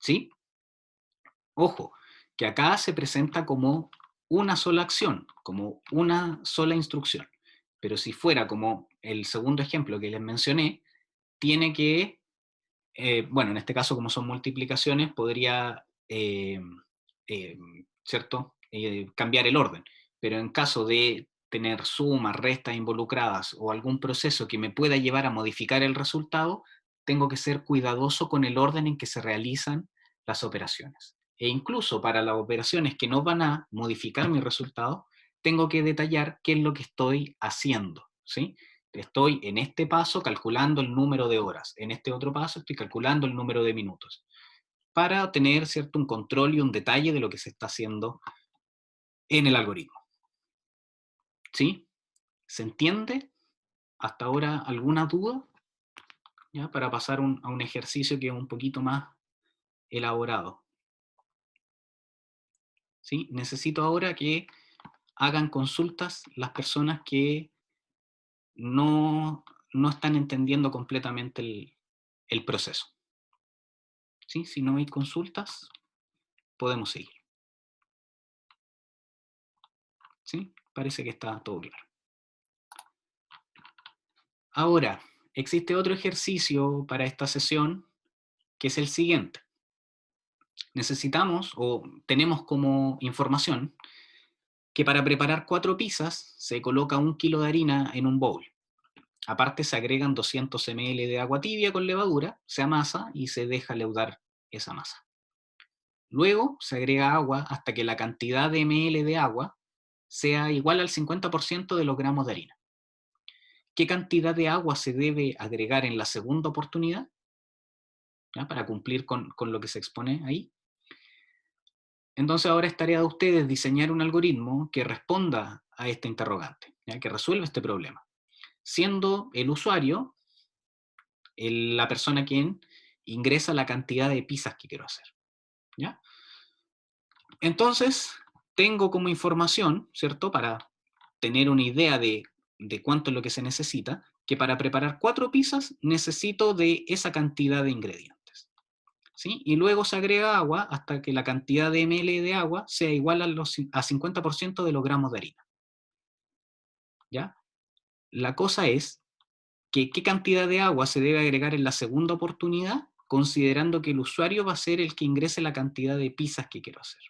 ¿Sí? Ojo, que acá se presenta como una sola acción, como una sola instrucción. Pero si fuera como el segundo ejemplo que les mencioné, tiene que, bueno, en este caso como son multiplicaciones, podría, ¿cierto?, cambiar el orden. Pero en caso de tener sumas, restas involucradas o algún proceso que me pueda llevar a modificar el resultado, tengo que ser cuidadoso con el orden en que se realizan las operaciones. E incluso para las operaciones que no van a modificar mi resultado, tengo que detallar qué es lo que estoy haciendo, ¿sí? Estoy en este paso calculando el número de horas, en este otro paso estoy calculando el número de minutos, para tener, ¿cierto?, un control y un detalle de lo que se está haciendo en el algoritmo. ¿Sí? ¿Se entiende? ¿Hasta ahora alguna duda? ¿Ya? Para pasar a un ejercicio que es un poquito más elaborado. ¿Sí? Necesito ahora que hagan consultas las personas que no están entendiendo completamente el proceso. ¿Sí? Si no hay consultas, podemos seguir. ¿Sí? Parece que está todo claro. Ahora, existe otro ejercicio para esta sesión, que es el siguiente. Necesitamos, o tenemos como información, que para preparar 4 pizzas se coloca 1 kilo de harina en un bowl. Aparte se agregan 200 ml de agua tibia con levadura, se amasa y se deja leudar esa masa. Luego se agrega agua hasta que la cantidad de ml de agua sea igual al 50% de los gramos de harina. ¿Qué cantidad de agua se debe agregar en la segunda oportunidad? ¿Ya? Para cumplir con lo que se expone ahí. Entonces ahora es tarea de ustedes diseñar un algoritmo que responda a este interrogante, ¿ya? Que resuelva este problema, siendo el usuario la persona quien ingresa la cantidad de pizzas que quiero hacer, ¿ya? Entonces, tengo como información, ¿cierto?, para tener una idea de cuánto es lo que se necesita, que para preparar 4 pizzas necesito de esa cantidad de ingredientes, ¿sí? Y luego se agrega agua hasta que la cantidad de ml de agua sea igual a 50% de los gramos de harina, ¿ya? La cosa es que qué cantidad de agua se debe agregar en la segunda oportunidad, considerando que el usuario va a ser el que ingrese la cantidad de pizzas que quiero hacer.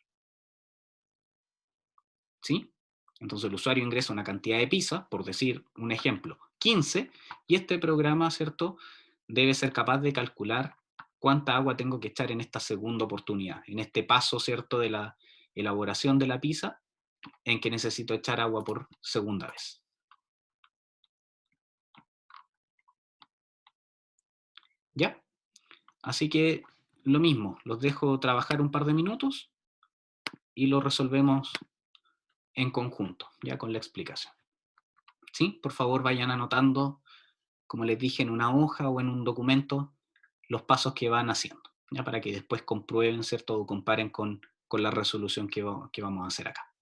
¿Sí? Entonces el usuario ingresa una cantidad de pizzas, por decir un ejemplo, 15, y este programa, ¿cierto?, debe ser capaz de calcular cuánta agua tengo que echar en esta segunda oportunidad, en este paso, ¿cierto?, de la elaboración de la pizza, en que necesito echar agua por segunda vez. ¿Ya? Así que lo mismo, los dejo trabajar un par de minutos y lo resolvemos en conjunto, ya con la explicación. ¿Sí? Por favor, vayan anotando, como les dije, en una hoja o en un documento, los pasos que van haciendo, ya para que después comprueben, ¿cierto?, o comparen con la resolución que vamos a hacer acá.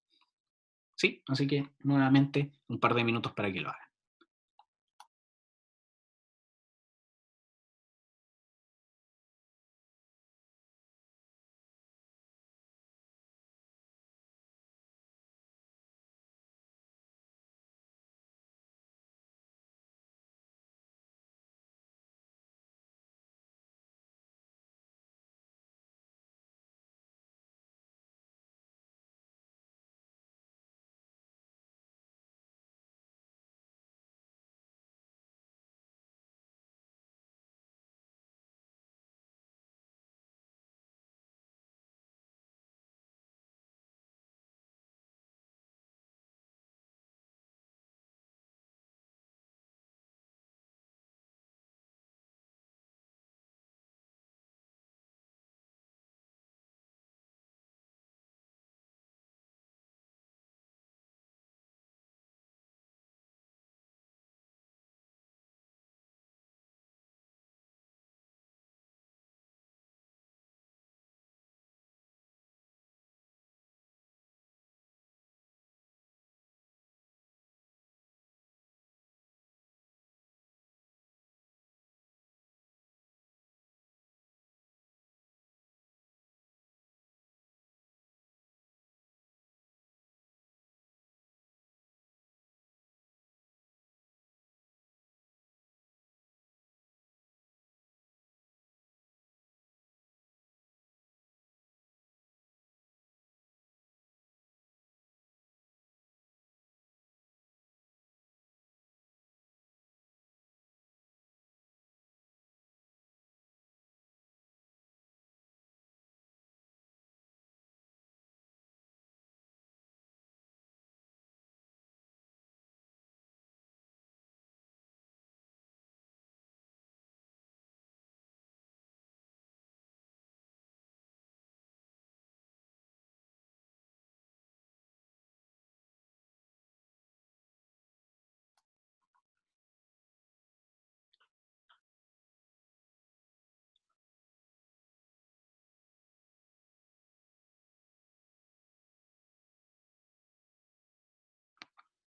¿Sí? Así que, nuevamente, un par de minutos para que lo hagan.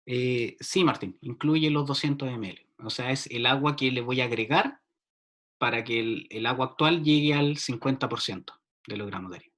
Sí, Martín, incluye los 200 ml. O sea, es el agua que le voy a agregar para que el agua actual llegue al 50% de los gramos de harina.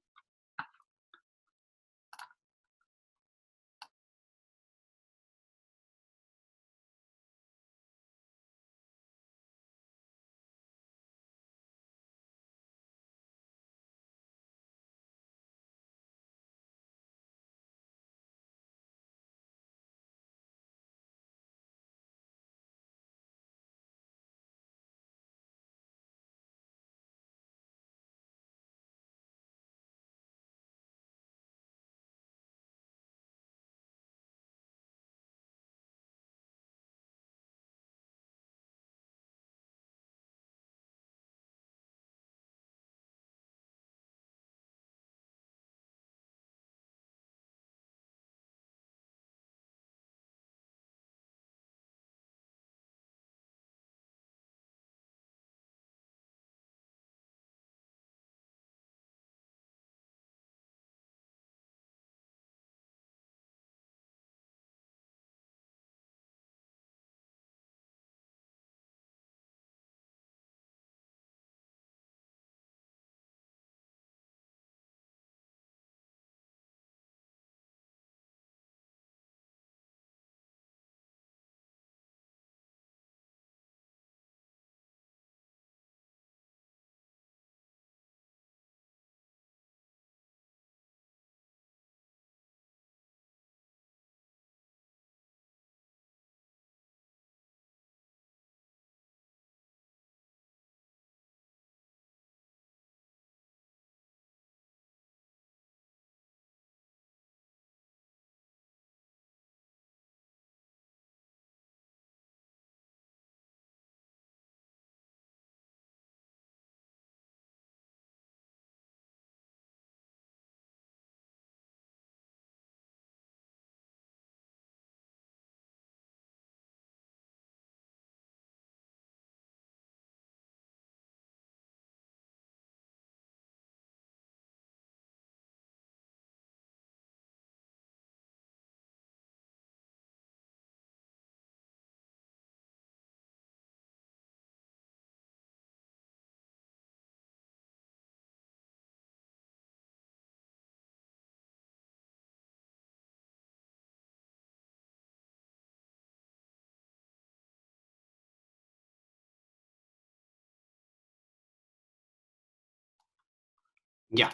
Ya.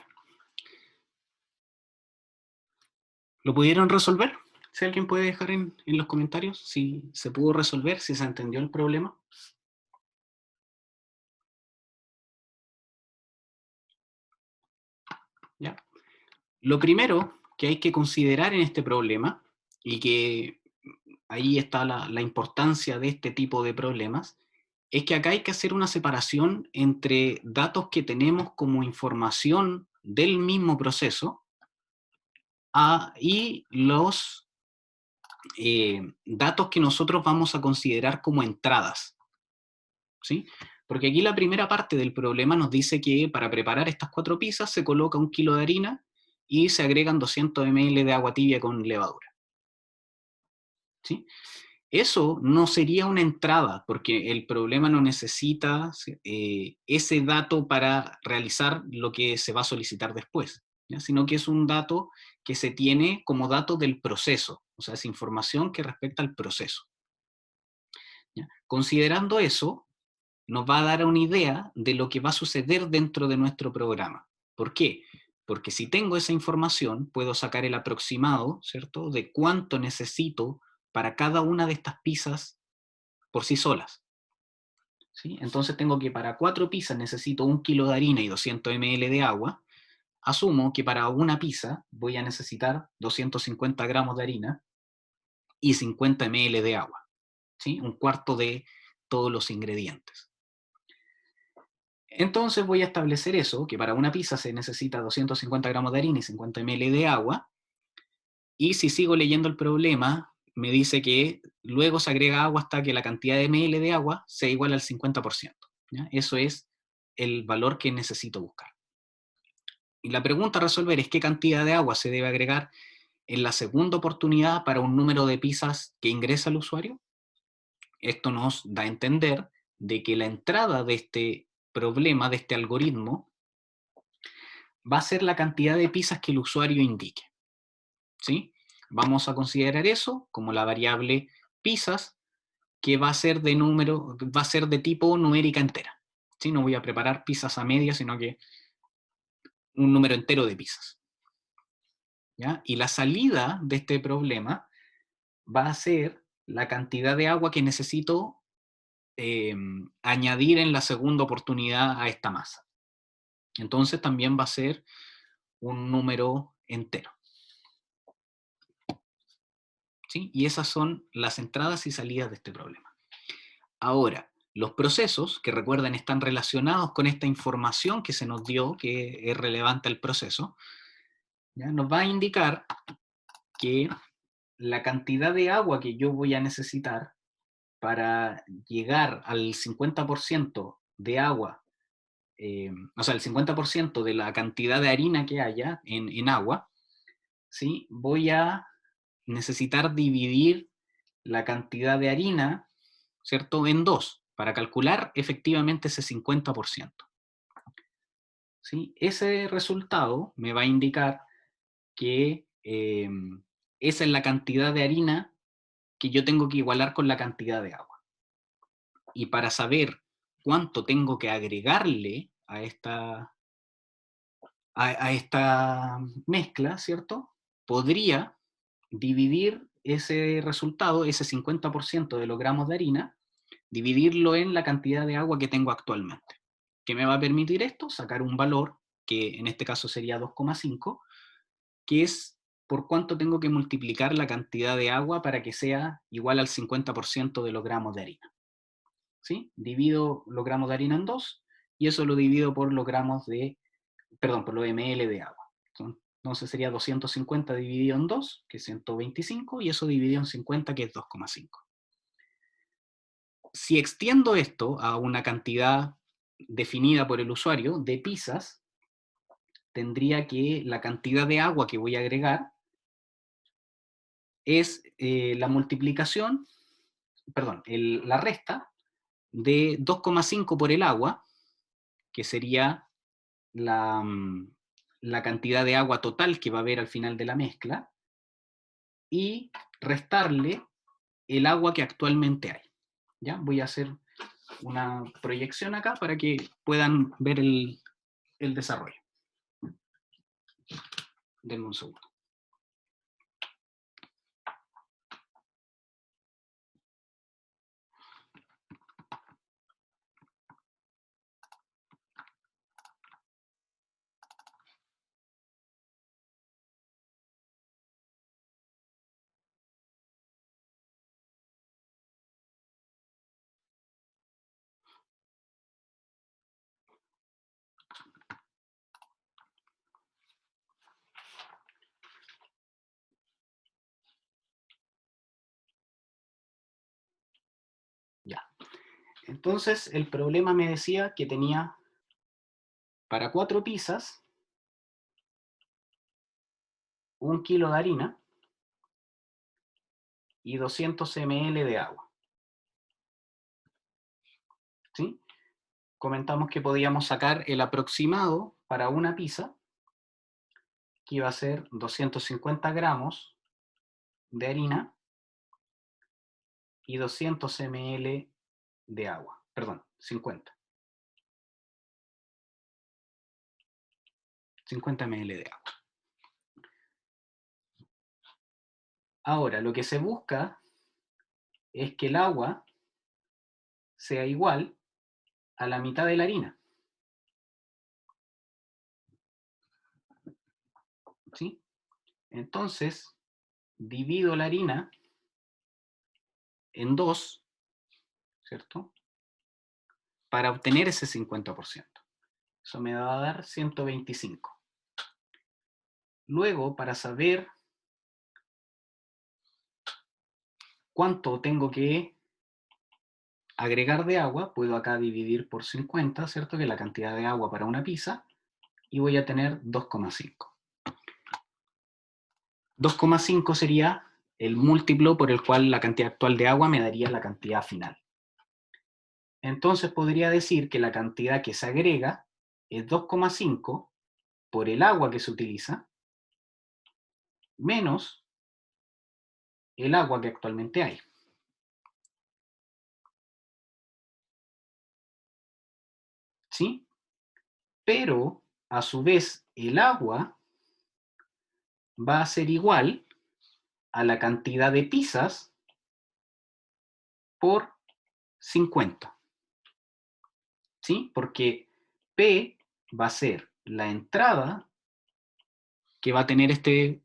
¿Lo pudieron resolver? Si alguien puede dejar en los comentarios si se pudo resolver, si se entendió el problema. ¿Ya? Lo primero que hay que considerar en este problema, y que ahí está la importancia de este tipo de problemas, es que acá hay que hacer una separación entre datos que tenemos como información del mismo proceso y los datos que nosotros vamos a considerar como entradas, ¿sí? Porque aquí la primera parte del problema nos dice que para preparar estas 4 pizzas se coloca 1 kilo de harina y se agregan 200 ml de agua tibia con levadura, ¿sí? Eso no sería una entrada, porque el problema no necesita ese dato para realizar lo que se va a solicitar después, ¿ya? Sino que es un dato que se tiene como dato del proceso, o sea, es información que respecta al proceso, ¿ya? Considerando eso, nos va a dar una idea de lo que va a suceder dentro de nuestro programa. ¿Por qué? Porque si tengo esa información, puedo sacar el aproximado, ¿cierto?, de cuánto necesito para cada una de estas pizzas por sí solas, ¿sí? Entonces tengo que para 4 pizzas necesito 1 kilo de harina y 200 ml de agua. Asumo que para una pizza voy a necesitar 250 gramos de harina y 50 ml de agua, ¿sí? Un cuarto de todos los ingredientes. Entonces voy a establecer eso, que para una pizza se necesita 250 gramos de harina y 50 ml de agua, y si sigo leyendo el problema, me dice que luego se agrega agua hasta que la cantidad de ml de agua sea igual al 50%. ¿Ya? Eso es el valor que necesito buscar. Y la pregunta a resolver es qué cantidad de agua se debe agregar en la segunda oportunidad para un número de pizzas que ingresa el usuario. Esto nos da a entender de que la entrada de este problema, de este algoritmo, va a ser la cantidad de pizzas que el usuario indique, ¿sí? Vamos a considerar eso como la variable pizzas, que va a ser de tipo numérica entera, ¿sí? No voy a preparar pizzas a media, sino que un número entero de pizzas, ¿ya? Y la salida de este problema va a ser la cantidad de agua que necesito añadir en la segunda oportunidad a esta masa. Entonces también va a ser un número entero, ¿sí? Y esas son las entradas y salidas de este problema. Ahora, los procesos, que recuerden están relacionados con esta información que se nos dio, que es relevante al proceso, ¿ya? Nos va a indicar que la cantidad de agua que yo voy a necesitar para llegar al 50% de agua, o sea, el 50% de la cantidad de harina que haya en agua, ¿sí? Voy a necesitar dividir la cantidad de harina, ¿cierto?, en 2, para calcular efectivamente ese 50%. ¿Sí? Ese resultado me va a indicar que esa es la cantidad de harina que yo tengo que igualar con la cantidad de agua. Y para saber cuánto tengo que agregarle a esta mezcla, ¿cierto?, podría dividir ese resultado, ese 50% de los gramos de harina, dividirlo en la cantidad de agua que tengo actualmente. ¿Qué me va a permitir esto? Sacar un valor, que en este caso sería 2,5, que es por cuánto tengo que multiplicar la cantidad de agua para que sea igual al 50% de los gramos de harina. ¿Sí? Divido los gramos de harina en 2, y eso lo divido por los por los ml de agua. Entonces sería 250 dividido en 2, que es 125, y eso dividido en 50, que es 2,5. Si extiendo esto a una cantidad definida por el usuario de pizzas, tendría que la cantidad de agua que voy a agregar es la multiplicación, perdón, la resta de 2,5 por el agua, que sería la cantidad de agua total que va a haber al final de la mezcla, y restarle el agua que actualmente hay. ¿Ya? Voy a hacer una proyección acá para que puedan ver el desarrollo. Denme un segundo. Ya. Entonces, el problema me decía que tenía para 4 pizzas 1 kilo de harina y 200 ml de agua. ¿Sí? Comentamos que podíamos sacar el aproximado para una pizza, que iba a ser 250 gramos de harina y 200 ml de agua. Perdón, 50. 50 ml de agua. Ahora, lo que se busca es que el agua sea igual a la mitad de la harina. ¿Sí? Entonces, divido la harina en 2, ¿cierto? Para obtener ese 50%. Eso me va a dar 125. Luego, para saber cuánto tengo que agregar de agua, puedo acá dividir por 50, ¿cierto? Que es la cantidad de agua para una pizza, y voy a tener 2,5. 2,5 sería el múltiplo por el cual la cantidad actual de agua me daría la cantidad final. Entonces podría decir que la cantidad que se agrega es 2,5 por el agua que se utiliza, menos el agua que actualmente hay. ¿Sí? Pero, a su vez, el agua va a ser igual a la cantidad de pizzas por 50. ¿Sí? Porque P va a ser la entrada que va a tener este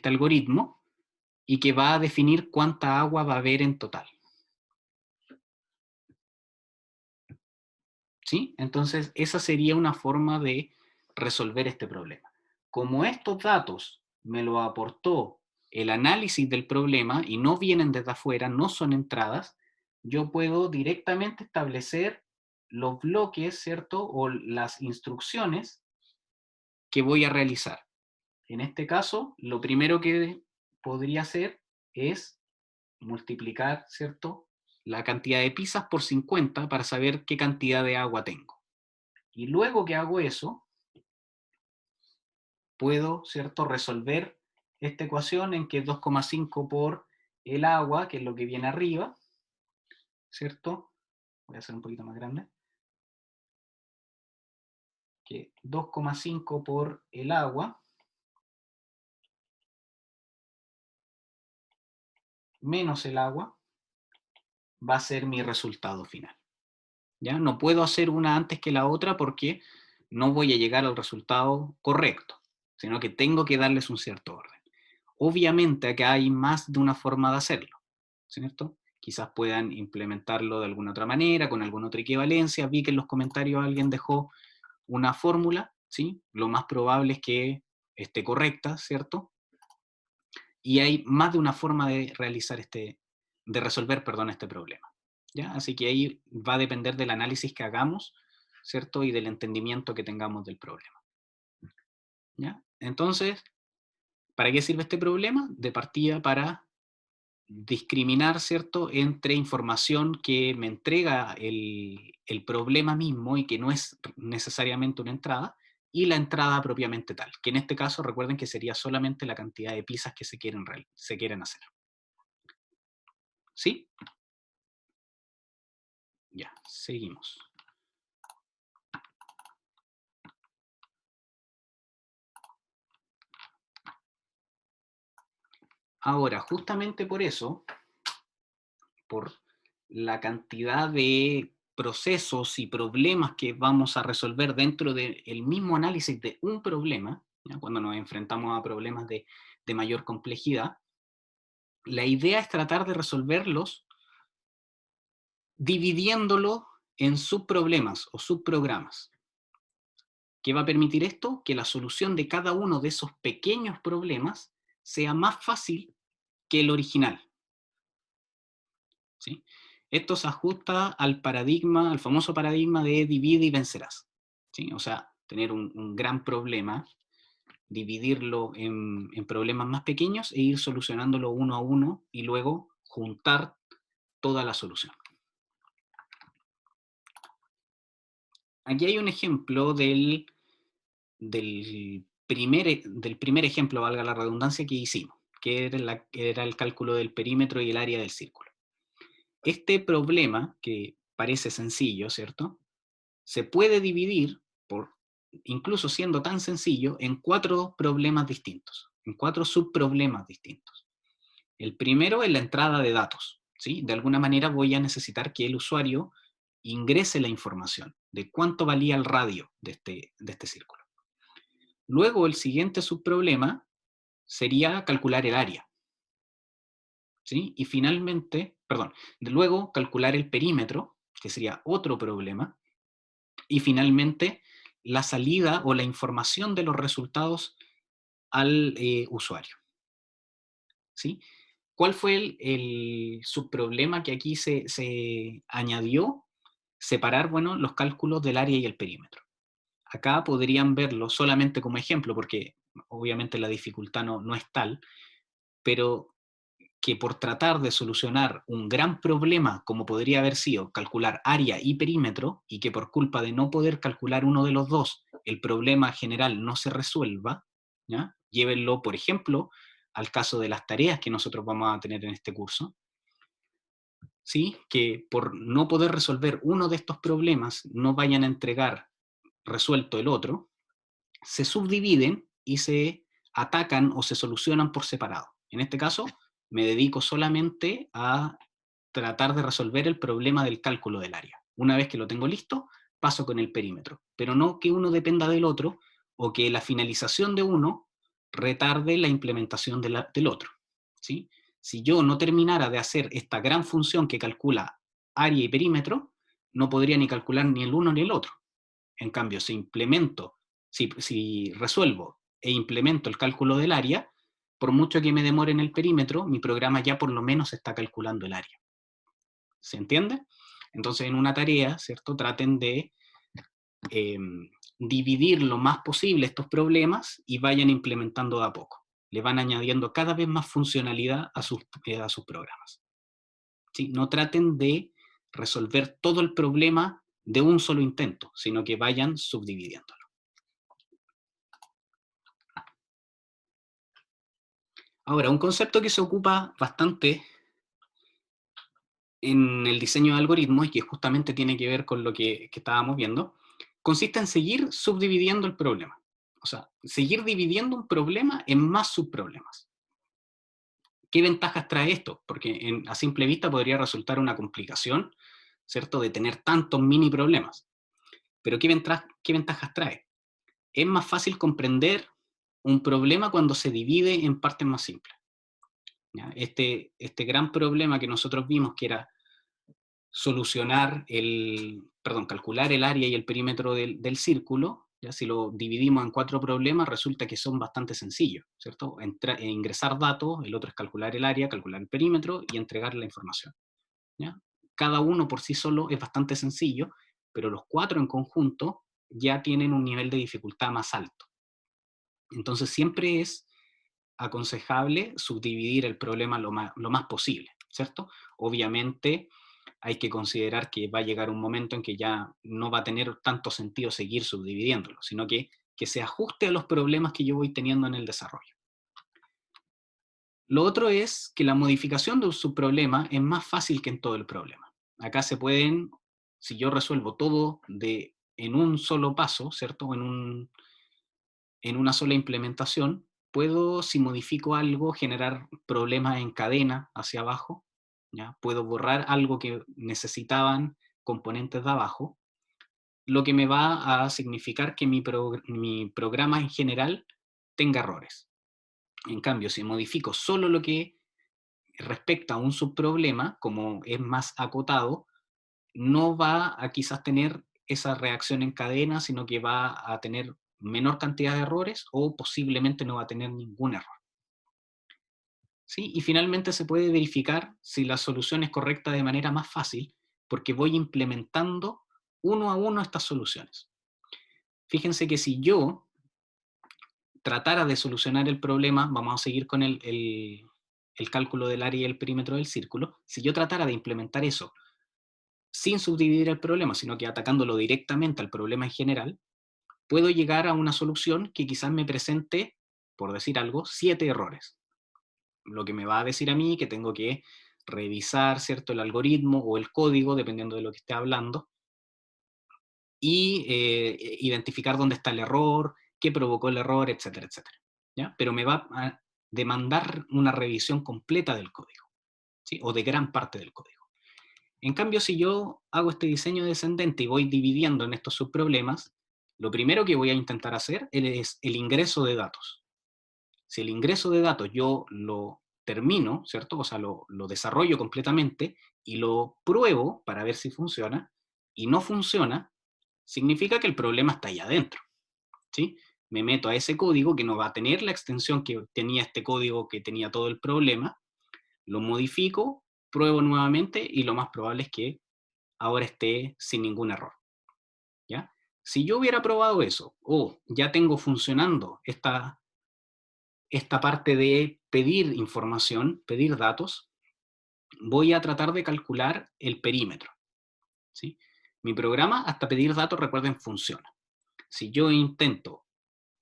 algoritmo y que va a definir cuánta agua va a haber en total. ¿Sí? Entonces, esa sería una forma de resolver este problema. Como estos datos me lo aportó el análisis del problema y no vienen desde afuera, no son entradas, yo puedo directamente establecer los bloques, ¿cierto? O las instrucciones que voy a realizar. En este caso, lo primero que podría hacer es multiplicar, ¿cierto?, la cantidad de pizzas por 50 para saber qué cantidad de agua tengo. Y luego que hago eso, puedo, ¿cierto?, resolver esta ecuación en que es 2,5 por el agua, que es lo que viene arriba, ¿cierto? Voy a hacer un poquito más grande. Que 2,5 por el agua menos el agua va a ser mi resultado final. ¿Ya? No puedo hacer una antes que la otra porque no voy a llegar al resultado correcto, sino que tengo que darles un cierto orden. Obviamente acá hay más de una forma de hacerlo, ¿cierto? Quizás puedan implementarlo de alguna otra manera, con alguna otra equivalencia. Vi que en los comentarios alguien dejó una fórmula, ¿sí? Lo más probable es que esté correcta, ¿cierto? Y hay más de una forma de realizar de resolver, perdón, este problema. ¿Ya? Así que ahí va a depender del análisis que hagamos, ¿cierto? Y del entendimiento que tengamos del problema. ¿Ya? Entonces, ¿para qué sirve este problema? De partida para discriminar, ¿cierto?, entre información que me entrega el problema mismo y que no es necesariamente una entrada, y la entrada propiamente tal, que en este caso recuerden que sería solamente la cantidad de pizzas que se quieren hacer. ¿Sí? Ya, seguimos. Ahora, justamente por eso, por la cantidad de procesos y problemas que vamos a resolver dentro del mismo análisis de un problema, ¿ya? Cuando nos enfrentamos a problemas de mayor complejidad, la idea es tratar de resolverlos dividiéndolo en subproblemas o subprogramas. ¿Qué va a permitir esto? Que la solución de cada uno de esos pequeños problemas sea más fácil que el original. ¿Sí? Esto se ajusta al paradigma, al famoso paradigma de divide y vencerás. ¿Sí? O sea, tener un gran problema, dividirlo en problemas más pequeños e ir solucionándolo uno a uno y luego juntar toda la solución. Aquí hay un ejemplo del primer ejemplo, valga la redundancia, que hicimos, que era el cálculo del perímetro y el área del círculo. Este problema, que parece sencillo, ¿cierto?, se puede dividir, incluso siendo tan sencillo, en 4 problemas distintos, en 4 subproblemas distintos. El primero es la entrada de datos, ¿sí? De alguna manera voy a necesitar que el usuario ingrese la información de cuánto valía el radio de este círculo. Luego, el siguiente subproblema sería calcular el área, ¿sí? Y finalmente, luego calcular el perímetro, que sería otro problema, y finalmente la salida o la información de los resultados al usuario, ¿sí? ¿Cuál fue el subproblema que aquí se añadió? Separar, bueno, los cálculos del área y el perímetro. Acá podrían verlo solamente como ejemplo, porque obviamente la dificultad no es tal, pero que por tratar de solucionar un gran problema, como podría haber sido calcular área y perímetro, y que por culpa de no poder calcular uno de los dos, el problema general no se resuelva, ¿ya? Llévenlo, por ejemplo, al caso de las tareas que nosotros vamos a tener en este curso, ¿sí? Que por no poder resolver uno de estos problemas, no vayan a entregar resuelto el otro, se subdividen y se atacan o se solucionan por separado. En este caso, me dedico solamente a tratar de resolver el problema del cálculo del área. Una vez que lo tengo listo, paso con el perímetro, pero no que uno dependa del otro o que la finalización de uno retarde la implementación del otro, ¿sí? Si yo no terminara de hacer esta gran función que calcula área y perímetro, no podría ni calcular ni el uno ni el otro. En cambio, si resuelvo e implemento el cálculo del área, por mucho que me demore en el perímetro, mi programa ya por lo menos está calculando el área. ¿Se entiende? Entonces, en una tarea, ¿cierto?, traten de dividir lo más posible estos problemas y vayan implementando de a poco. Le van añadiendo cada vez más funcionalidad a sus programas. ¿Sí? No traten de resolver todo el problema de un solo intento, sino que vayan subdividiéndolo. Ahora, un concepto que se ocupa bastante en el diseño de algoritmos y que justamente tiene que ver con lo que estábamos viendo, consiste en seguir subdividiendo el problema. O sea, seguir dividiendo un problema en más subproblemas. ¿Qué ventajas trae esto? Porque a simple vista podría resultar una complicación, ¿cierto?, de tener tantos mini problemas. Pero ¿qué ventajas trae? Es más fácil comprender un problema cuando se divide en partes más simples. ¿Ya? Este gran problema que nosotros vimos, que era calcular el área y el perímetro del círculo, ¿ya? Si lo dividimos en 4 problemas, resulta que son bastante sencillos, ¿cierto? Ingresar datos, el otro es calcular el área, calcular el perímetro y entregar la información, ¿ya? Cada uno por sí solo es bastante sencillo, pero los 4 en conjunto ya tienen un nivel de dificultad más alto. Entonces siempre es aconsejable subdividir el problema lo más posible, ¿cierto? Obviamente hay que considerar que va a llegar un momento en que ya no va a tener tanto sentido seguir subdividiéndolo, sino que se ajuste a los problemas que yo voy teniendo en el desarrollo. Lo otro es que la modificación de un subproblema es más fácil que en todo el problema. Acá si yo resuelvo todo en un solo paso, ¿cierto? En una sola implementación, puedo, si modifico algo, generar problemas en cadena hacia abajo, ¿ya? Puedo borrar algo que necesitaban componentes de abajo, lo que me va a significar que mi programa en general tenga errores. En cambio, si modifico solo lo que respecta a un subproblema, como es más acotado, no va a quizás tener esa reacción en cadena, sino que va a tener menor cantidad de errores o posiblemente no va a tener ningún error. ¿Sí? Y finalmente se puede verificar si la solución es correcta de manera más fácil, porque voy implementando uno a uno estas soluciones. Fíjense que si yo tratara de solucionar el problema, vamos a seguir con el cálculo del área y el perímetro del círculo, si yo tratara de implementar eso sin subdividir el problema, sino que atacándolo directamente al problema en general, puedo llegar a una solución que quizás me presente, por decir algo, 7 errores. Lo que me va a decir a mí que tengo que revisar, ¿cierto?, el algoritmo o el código, dependiendo de lo que esté hablando, y identificar dónde está el error, qué provocó el error, etcétera, etcétera. ¿Ya? Pero me va a demandar una revisión completa del código, ¿sí? O de gran parte del código. En cambio, si yo hago este diseño descendente y voy dividiendo en estos subproblemas, lo primero que voy a intentar hacer es el ingreso de datos. Si el ingreso de datos yo lo termino, ¿cierto? O sea, lo desarrollo completamente y lo pruebo para ver si funciona, y no funciona, significa que el problema está ahí adentro, ¿sí? Me meto a ese código que no va a tener la extensión que tenía este código que tenía todo el problema, lo modifico, pruebo nuevamente y lo más probable es que ahora esté sin ningún error, ¿ya? Si yo hubiera probado eso, o ya tengo funcionando esta parte de pedir información, pedir datos, voy a tratar de calcular el perímetro, ¿sí? Mi programa, hasta pedir datos, recuerden, funciona. Si yo intento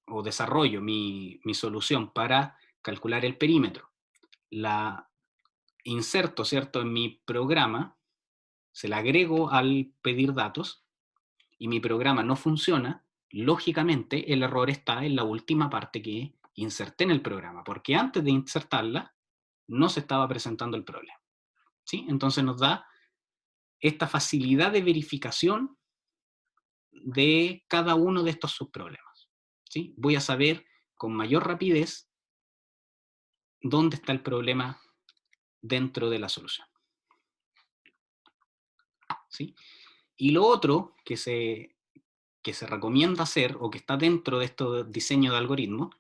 o desarrollo mi solución para calcular el perímetro, la inserto, ¿cierto?, en mi programa, se la agrego al pedir datos, y mi programa no funciona, lógicamente el error está en la última parte que inserté en el programa, porque antes de insertarla no se estaba presentando el problema, ¿sí? Entonces nos da esta facilidad de verificación de cada uno de estos subproblemas, ¿sí? Voy a saber con mayor rapidez dónde está el problema dentro de la solución, ¿sí? Y lo otro que se recomienda hacer, o que está dentro de este diseño de algoritmos,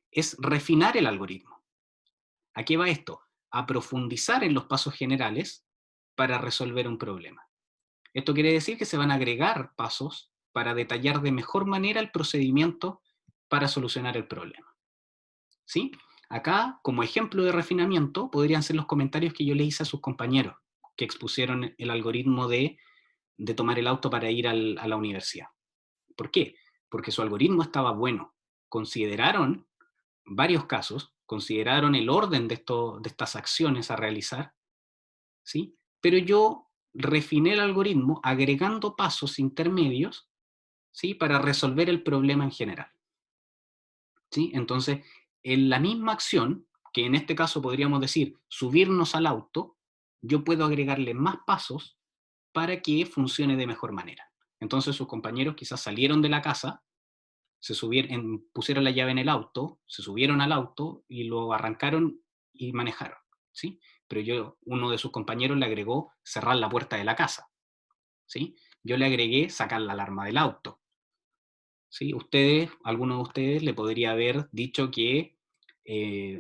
es refinar el algoritmo. ¿A qué va esto? A profundizar en los pasos generales para resolver un problema. Esto quiere decir que se van a agregar pasos para detallar de mejor manera el procedimiento para solucionar el problema, ¿sí? Acá, como ejemplo de refinamiento, podrían ser los comentarios que yo le hice a sus compañeros que expusieron el algoritmo de tomar el auto para ir a la universidad. ¿Por qué? Porque su algoritmo estaba bueno. Consideraron varios casos, consideraron el orden de estas acciones a realizar, ¿sí? Pero yo refiné el algoritmo agregando pasos intermedios, ¿sí?, para resolver el problema en general, ¿sí? Entonces, en la misma acción, que en este caso podríamos decir subirnos al auto, yo puedo agregarle más pasos para que funcione de mejor manera. Entonces sus compañeros quizás salieron de la casa, pusieron la llave en el auto, se subieron al auto y lo arrancaron y manejaron, ¿sí? Pero uno de sus compañeros le agregó cerrar la puerta de la casa, ¿sí? Yo le agregué sacar la alarma del auto, ¿sí? Alguno de ustedes le podría haber dicho que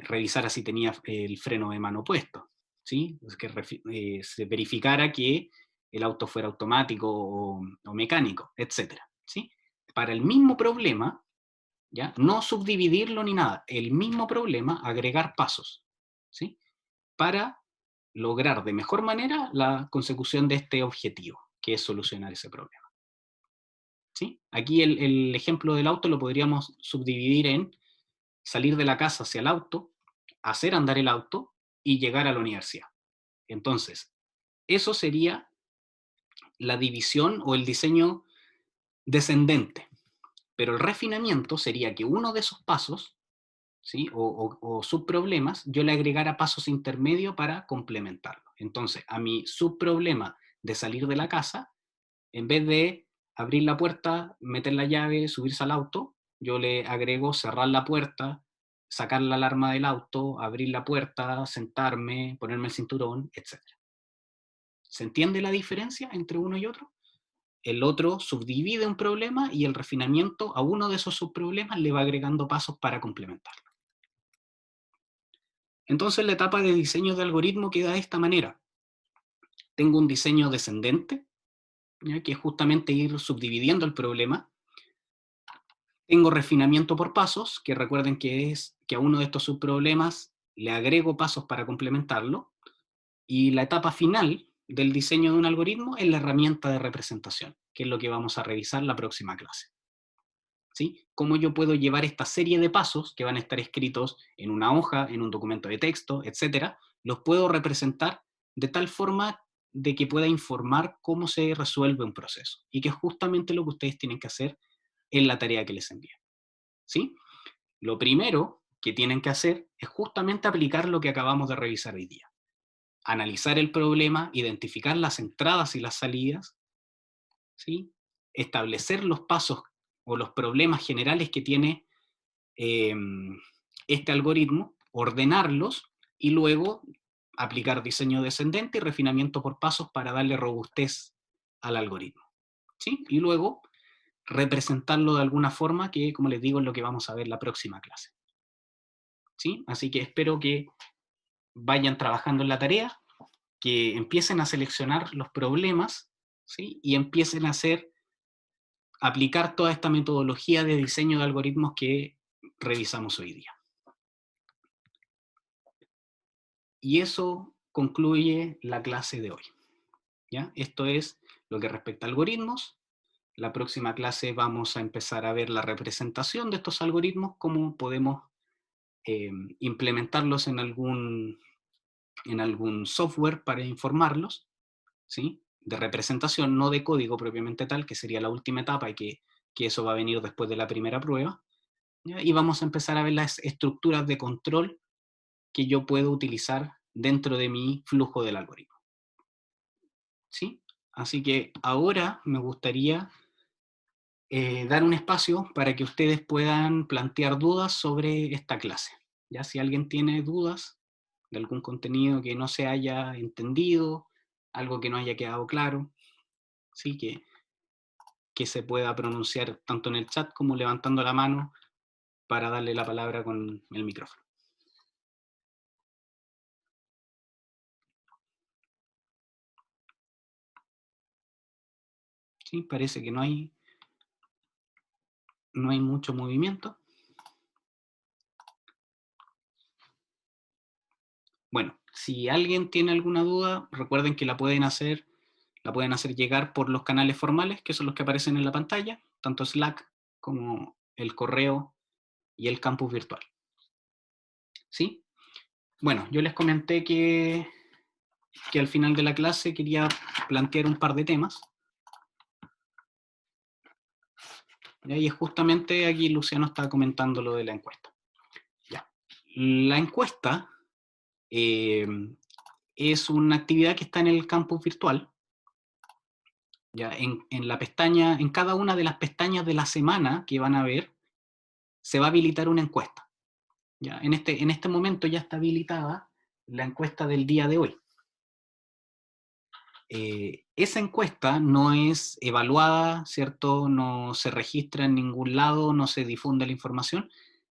revisara si tenía el freno de mano puesto, ¿sí? Que se verificara que el auto fuera automático o mecánico, etc., ¿sí? Para el mismo problema, ¿ya? No subdividirlo ni nada, el mismo problema, agregar pasos, ¿sí? Para lograr de mejor manera la consecución de este objetivo, que es solucionar ese problema, ¿sí? Aquí el ejemplo del auto lo podríamos subdividir en salir de la casa hacia el auto, hacer andar el auto y llegar a la universidad. Entonces, eso sería la división o el diseño descendente. Pero el refinamiento sería que uno de esos pasos, ¿sí? O subproblemas, yo le agregara pasos intermedios para complementarlo. Entonces, a mi subproblema de salir de la casa, en vez de abrir la puerta, meter la llave, subirse al auto, yo le agrego cerrar la puerta, sacar la alarma del auto, abrir la puerta, sentarme, ponerme el cinturón, etc. ¿Se entiende la diferencia entre uno y otro? El otro subdivide un problema y el refinamiento a uno de esos subproblemas le va agregando pasos para complementarlo. Entonces la etapa de diseño de algoritmo queda de esta manera. Tengo un diseño descendente, ¿ya? Que es justamente ir subdividiendo el problema. Tengo refinamiento por pasos, que recuerden que es que a uno de estos subproblemas le agrego pasos para complementarlo. Y la etapa final del diseño de un algoritmo es la herramienta de representación, que es lo que vamos a revisar la próxima clase. ¿Sí? Cómo yo puedo llevar esta serie de pasos que van a estar escritos en una hoja, en un documento de texto, etcétera, los puedo representar de tal forma de que pueda informar cómo se resuelve un proceso, y que es justamente lo que ustedes tienen que hacer en la tarea que les envío. ¿Sí? Lo primero que tienen que hacer es justamente aplicar lo que acabamos de revisar hoy día. Analizar el problema, identificar las entradas y las salidas, ¿sí? Establecer los pasos o los problemas generales que tiene este algoritmo, ordenarlos y luego aplicar diseño descendente y refinamiento por pasos para darle robustez al algoritmo. ¿Sí? Y luego representarlo de alguna forma que, como les digo, es lo que vamos a ver la próxima clase. ¿Sí? Así que espero que vayan trabajando en la tarea, que empiecen a seleccionar los problemas, ¿sí? Y empiecen a aplicar toda esta metodología de diseño de algoritmos que revisamos hoy día. Y eso concluye la clase de hoy. ¿Ya? Esto es lo que respecta a algoritmos. La próxima clase vamos a empezar a ver la representación de estos algoritmos, cómo podemos implementarlos en algún software para informarlos, ¿sí? De representación, no de código propiamente tal, que sería la última etapa y que eso va a venir después de la primera prueba. ¿Ya? Y vamos a empezar a ver las estructuras de control que yo puedo utilizar dentro de mi flujo del algoritmo. ¿Sí? Así que ahora me gustaría dar un espacio para que ustedes puedan plantear dudas sobre esta clase. Ya si alguien tiene dudas de algún contenido que no se haya entendido, algo que no haya quedado claro, ¿sí? Que se pueda pronunciar tanto en el chat como levantando la mano para darle la palabra con el micrófono. ¿Sí? Parece que no hay mucho movimiento. Bueno, si alguien tiene alguna duda, recuerden que la pueden hacer llegar por los canales formales, que son los que aparecen en la pantalla, tanto Slack como el correo y el campus virtual. ¿Sí? Bueno, yo les comenté que al final de la clase quería plantear un par de temas. Y es justamente aquí Luciano está comentando lo de la encuesta. Ya. La encuesta es una actividad que está en el campus virtual. Ya, en la pestaña, en cada una de las pestañas de la semana que van a ver, se va a habilitar una encuesta. Ya, en este momento ya está habilitada la encuesta del día de hoy. Esa encuesta no es evaluada, ¿cierto? No se registra en ningún lado, no se difunde la información,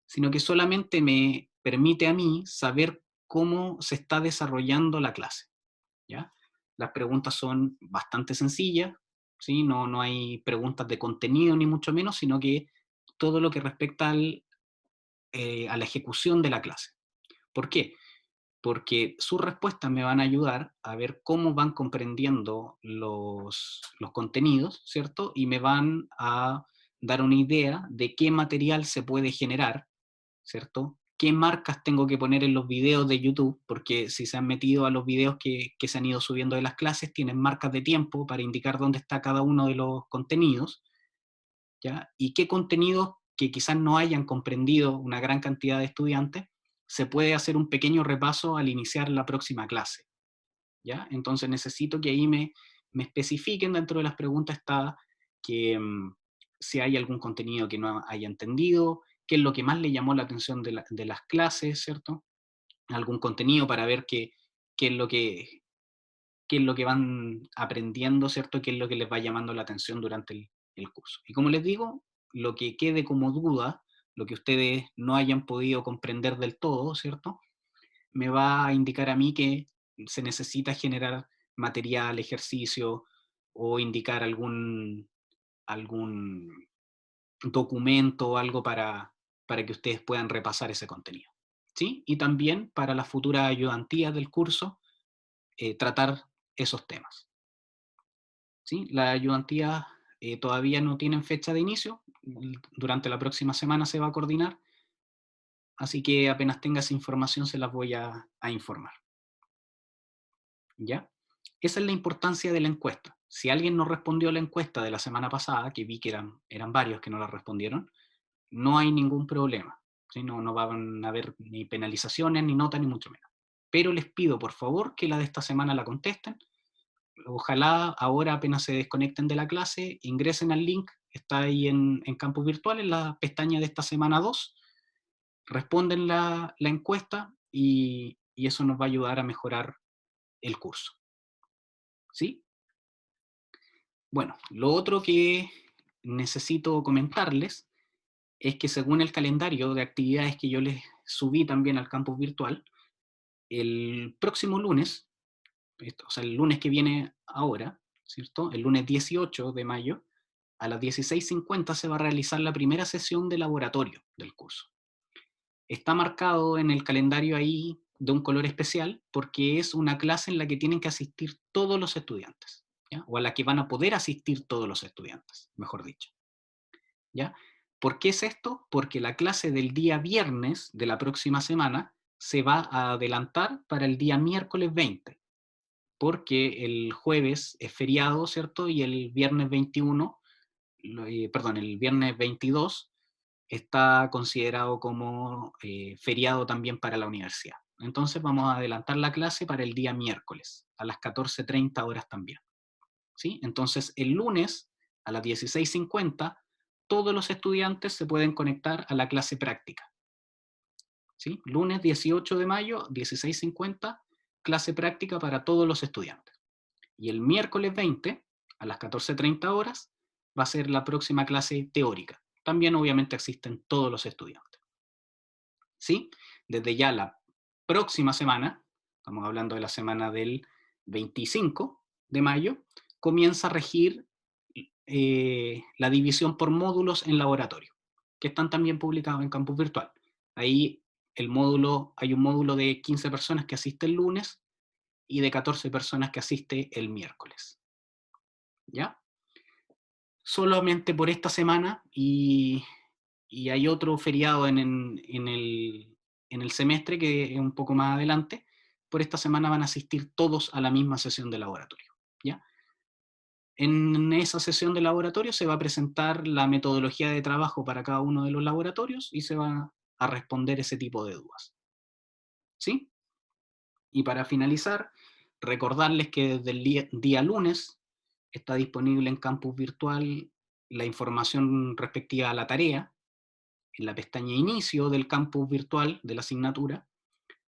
sino que solamente me permite a mí saber cómo se está desarrollando la clase. ¿Ya? Las preguntas son bastante sencillas, ¿sí? No hay preguntas de contenido ni mucho menos, sino que todo lo que respecta a la ejecución de la clase. ¿Por qué? Porque sus respuestas me van a ayudar a ver cómo van comprendiendo los contenidos, ¿cierto? Y me van a dar una idea de qué material se puede generar, ¿cierto? ¿Qué marcas tengo que poner en los videos de YouTube? Porque si se han metido a los videos que se han ido subiendo de las clases, tienen marcas de tiempo para indicar dónde está cada uno de los contenidos, ¿ya? Y qué contenidos que quizás no hayan comprendido una gran cantidad de estudiantes, se puede hacer un pequeño repaso al iniciar la próxima clase, ¿ya? Entonces necesito que ahí me especifiquen, dentro de las preguntas está que si hay algún contenido que no haya entendido, qué es lo que más le llamó la atención de las clases, ¿cierto? Algún contenido para ver qué es lo que van aprendiendo, ¿cierto? Qué es lo que les va llamando la atención durante el curso. Y como les digo, lo que quede como duda, lo que ustedes no hayan podido comprender del todo, ¿cierto? Me va a indicar a mí que se necesita generar material, ejercicio, o indicar algún documento o algo para que ustedes puedan repasar ese contenido, ¿sí? Y también para las futuras ayudantías del curso, tratar esos temas, ¿sí? Las ayudantías todavía no tienen fecha de inicio, durante la próxima semana se va a coordinar, así que apenas tenga esa información se las voy a informar, ¿ya? Esa es la importancia de la encuesta. Si alguien no respondió a la encuesta de la semana pasada, que vi que eran varios que no la respondieron, no hay ningún problema, ¿sí? No van a haber ni penalizaciones, ni notas, ni mucho menos. Pero les pido, por favor, que la de esta semana la contesten. Ojalá ahora, apenas se desconecten de la clase, ingresen al link, está ahí en Campus Virtual, en la pestaña de esta semana 2, responden la encuesta y eso nos va a ayudar a mejorar el curso, ¿sí? Bueno, lo otro que necesito comentarles es que según el calendario de actividades que yo les subí también al campus virtual, el próximo lunes, o sea, el lunes que viene ahora, ¿cierto? El lunes 18 de mayo, a las 16:50 se va a realizar la primera sesión de laboratorio del curso. Está marcado en el calendario ahí de un color especial porque es una clase en la que tienen que asistir todos los estudiantes, ¿ya? O a la que van a poder asistir todos los estudiantes, mejor dicho, ¿ya? ¿Por qué es esto? Porque la clase del día viernes de la próxima semana se va a adelantar para el día miércoles 20, porque el jueves es feriado, ¿cierto? Y el viernes 21, perdón, el viernes 22 está considerado como feriado también para la universidad. Entonces vamos a adelantar la clase para el día miércoles, a las 14:30 horas también, ¿sí? Entonces el lunes, a las 16:50, todos los estudiantes se pueden conectar a la clase práctica, ¿sí? Lunes 18 de mayo, 16:50, clase práctica para todos los estudiantes. Y el miércoles 20, a las 14:30 horas, va a ser la próxima clase teórica. También obviamente existen todos los estudiantes, ¿sí? Desde ya la próxima semana, estamos hablando de la semana del 25 de mayo, comienza a regir la división por módulos en laboratorio, que están también publicados en Campus Virtual. Ahí hay un módulo de 15 personas que asiste el lunes y de 14 personas que asiste el miércoles, ¿ya? Solamente por esta semana, y hay otro feriado en el semestre que es un poco más adelante, por esta semana van a asistir todos a la misma sesión de laboratorio, ¿ya? En esa sesión de laboratorio se va a presentar la metodología de trabajo para cada uno de los laboratorios y se va a responder ese tipo de dudas, ¿sí? Y para finalizar, recordarles que desde el día lunes está disponible en Campus Virtual la información respectiva a la tarea. En la pestaña Inicio del Campus Virtual de la asignatura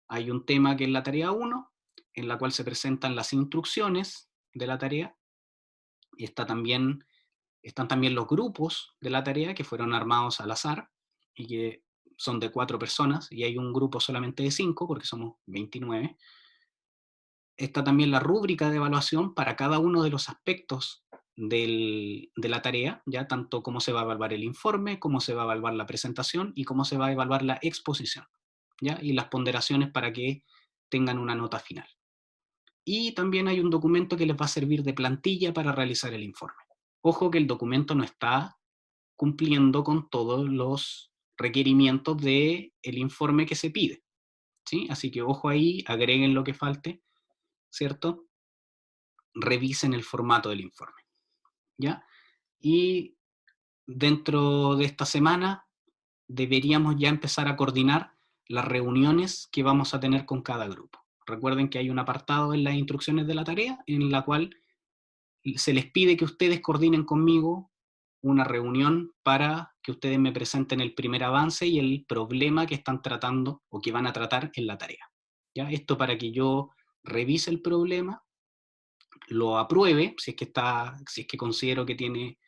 hay un tema que es la tarea 1, en la cual se presentan las instrucciones de la tarea, y están también los grupos de la tarea que fueron armados al azar y que son de 4 personas, y hay un grupo solamente de 5 porque somos 29. Está también la rúbrica de evaluación para cada uno de los aspectos de la tarea, ya tanto cómo se va a evaluar el informe, cómo se va a evaluar la presentación y cómo se va a evaluar la exposición, ¿ya? Y las ponderaciones para que tengan una nota final. Y también hay un documento que les va a servir de plantilla para realizar el informe. Ojo que el documento no está cumpliendo con todos los requerimientos del informe que se pide, ¿sí? Así que ojo ahí, agreguen lo que falte, ¿cierto? Revisen el formato del informe, ¿ya? Y dentro de esta semana deberíamos ya empezar a coordinar las reuniones que vamos a tener con cada grupo. Recuerden que hay un apartado en las instrucciones de la tarea en la cual se les pide que ustedes coordinen conmigo una reunión para que ustedes me presenten el primer avance y el problema que están tratando o que van a tratar en la tarea. ¿Ya? Esto para que yo revise el problema, lo apruebe, si es que considero que tiene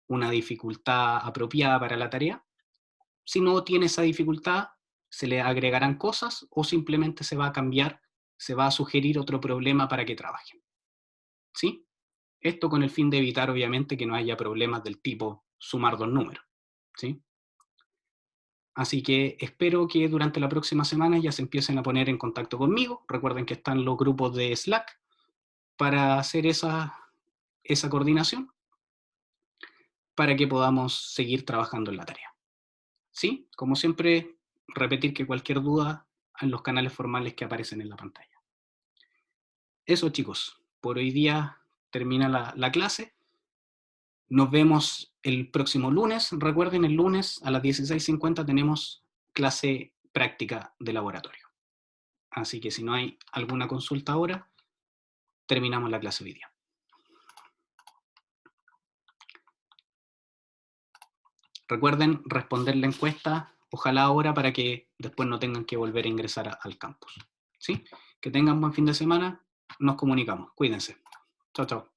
una dificultad apropiada para la tarea. Si no tiene esa dificultad, se le agregarán cosas o simplemente se va a cambiar, se va a sugerir otro problema para que trabajen. ¿Sí? Esto con el fin de evitar, obviamente, que no haya problemas del tipo sumar dos números. ¿Sí? Así que espero que durante la próxima semana ya se empiecen a poner en contacto conmigo. Recuerden que están los grupos de Slack para hacer esa coordinación, para que podamos seguir trabajando en la tarea. ¿Sí? Como siempre, repetir que cualquier duda en los canales formales que aparecen en la pantalla. Eso, chicos, por hoy día termina la clase. Nos vemos el próximo lunes. Recuerden, el lunes a las 16:50 tenemos clase práctica de laboratorio. Así que si no hay alguna consulta ahora, terminamos la clase hoy día. Recuerden responder la encuesta, ojalá ahora, para que después no tengan que volver a ingresar al campus. ¿Sí? Que tengan buen fin de semana. Nos comunicamos. Cuídense. Chao, chao.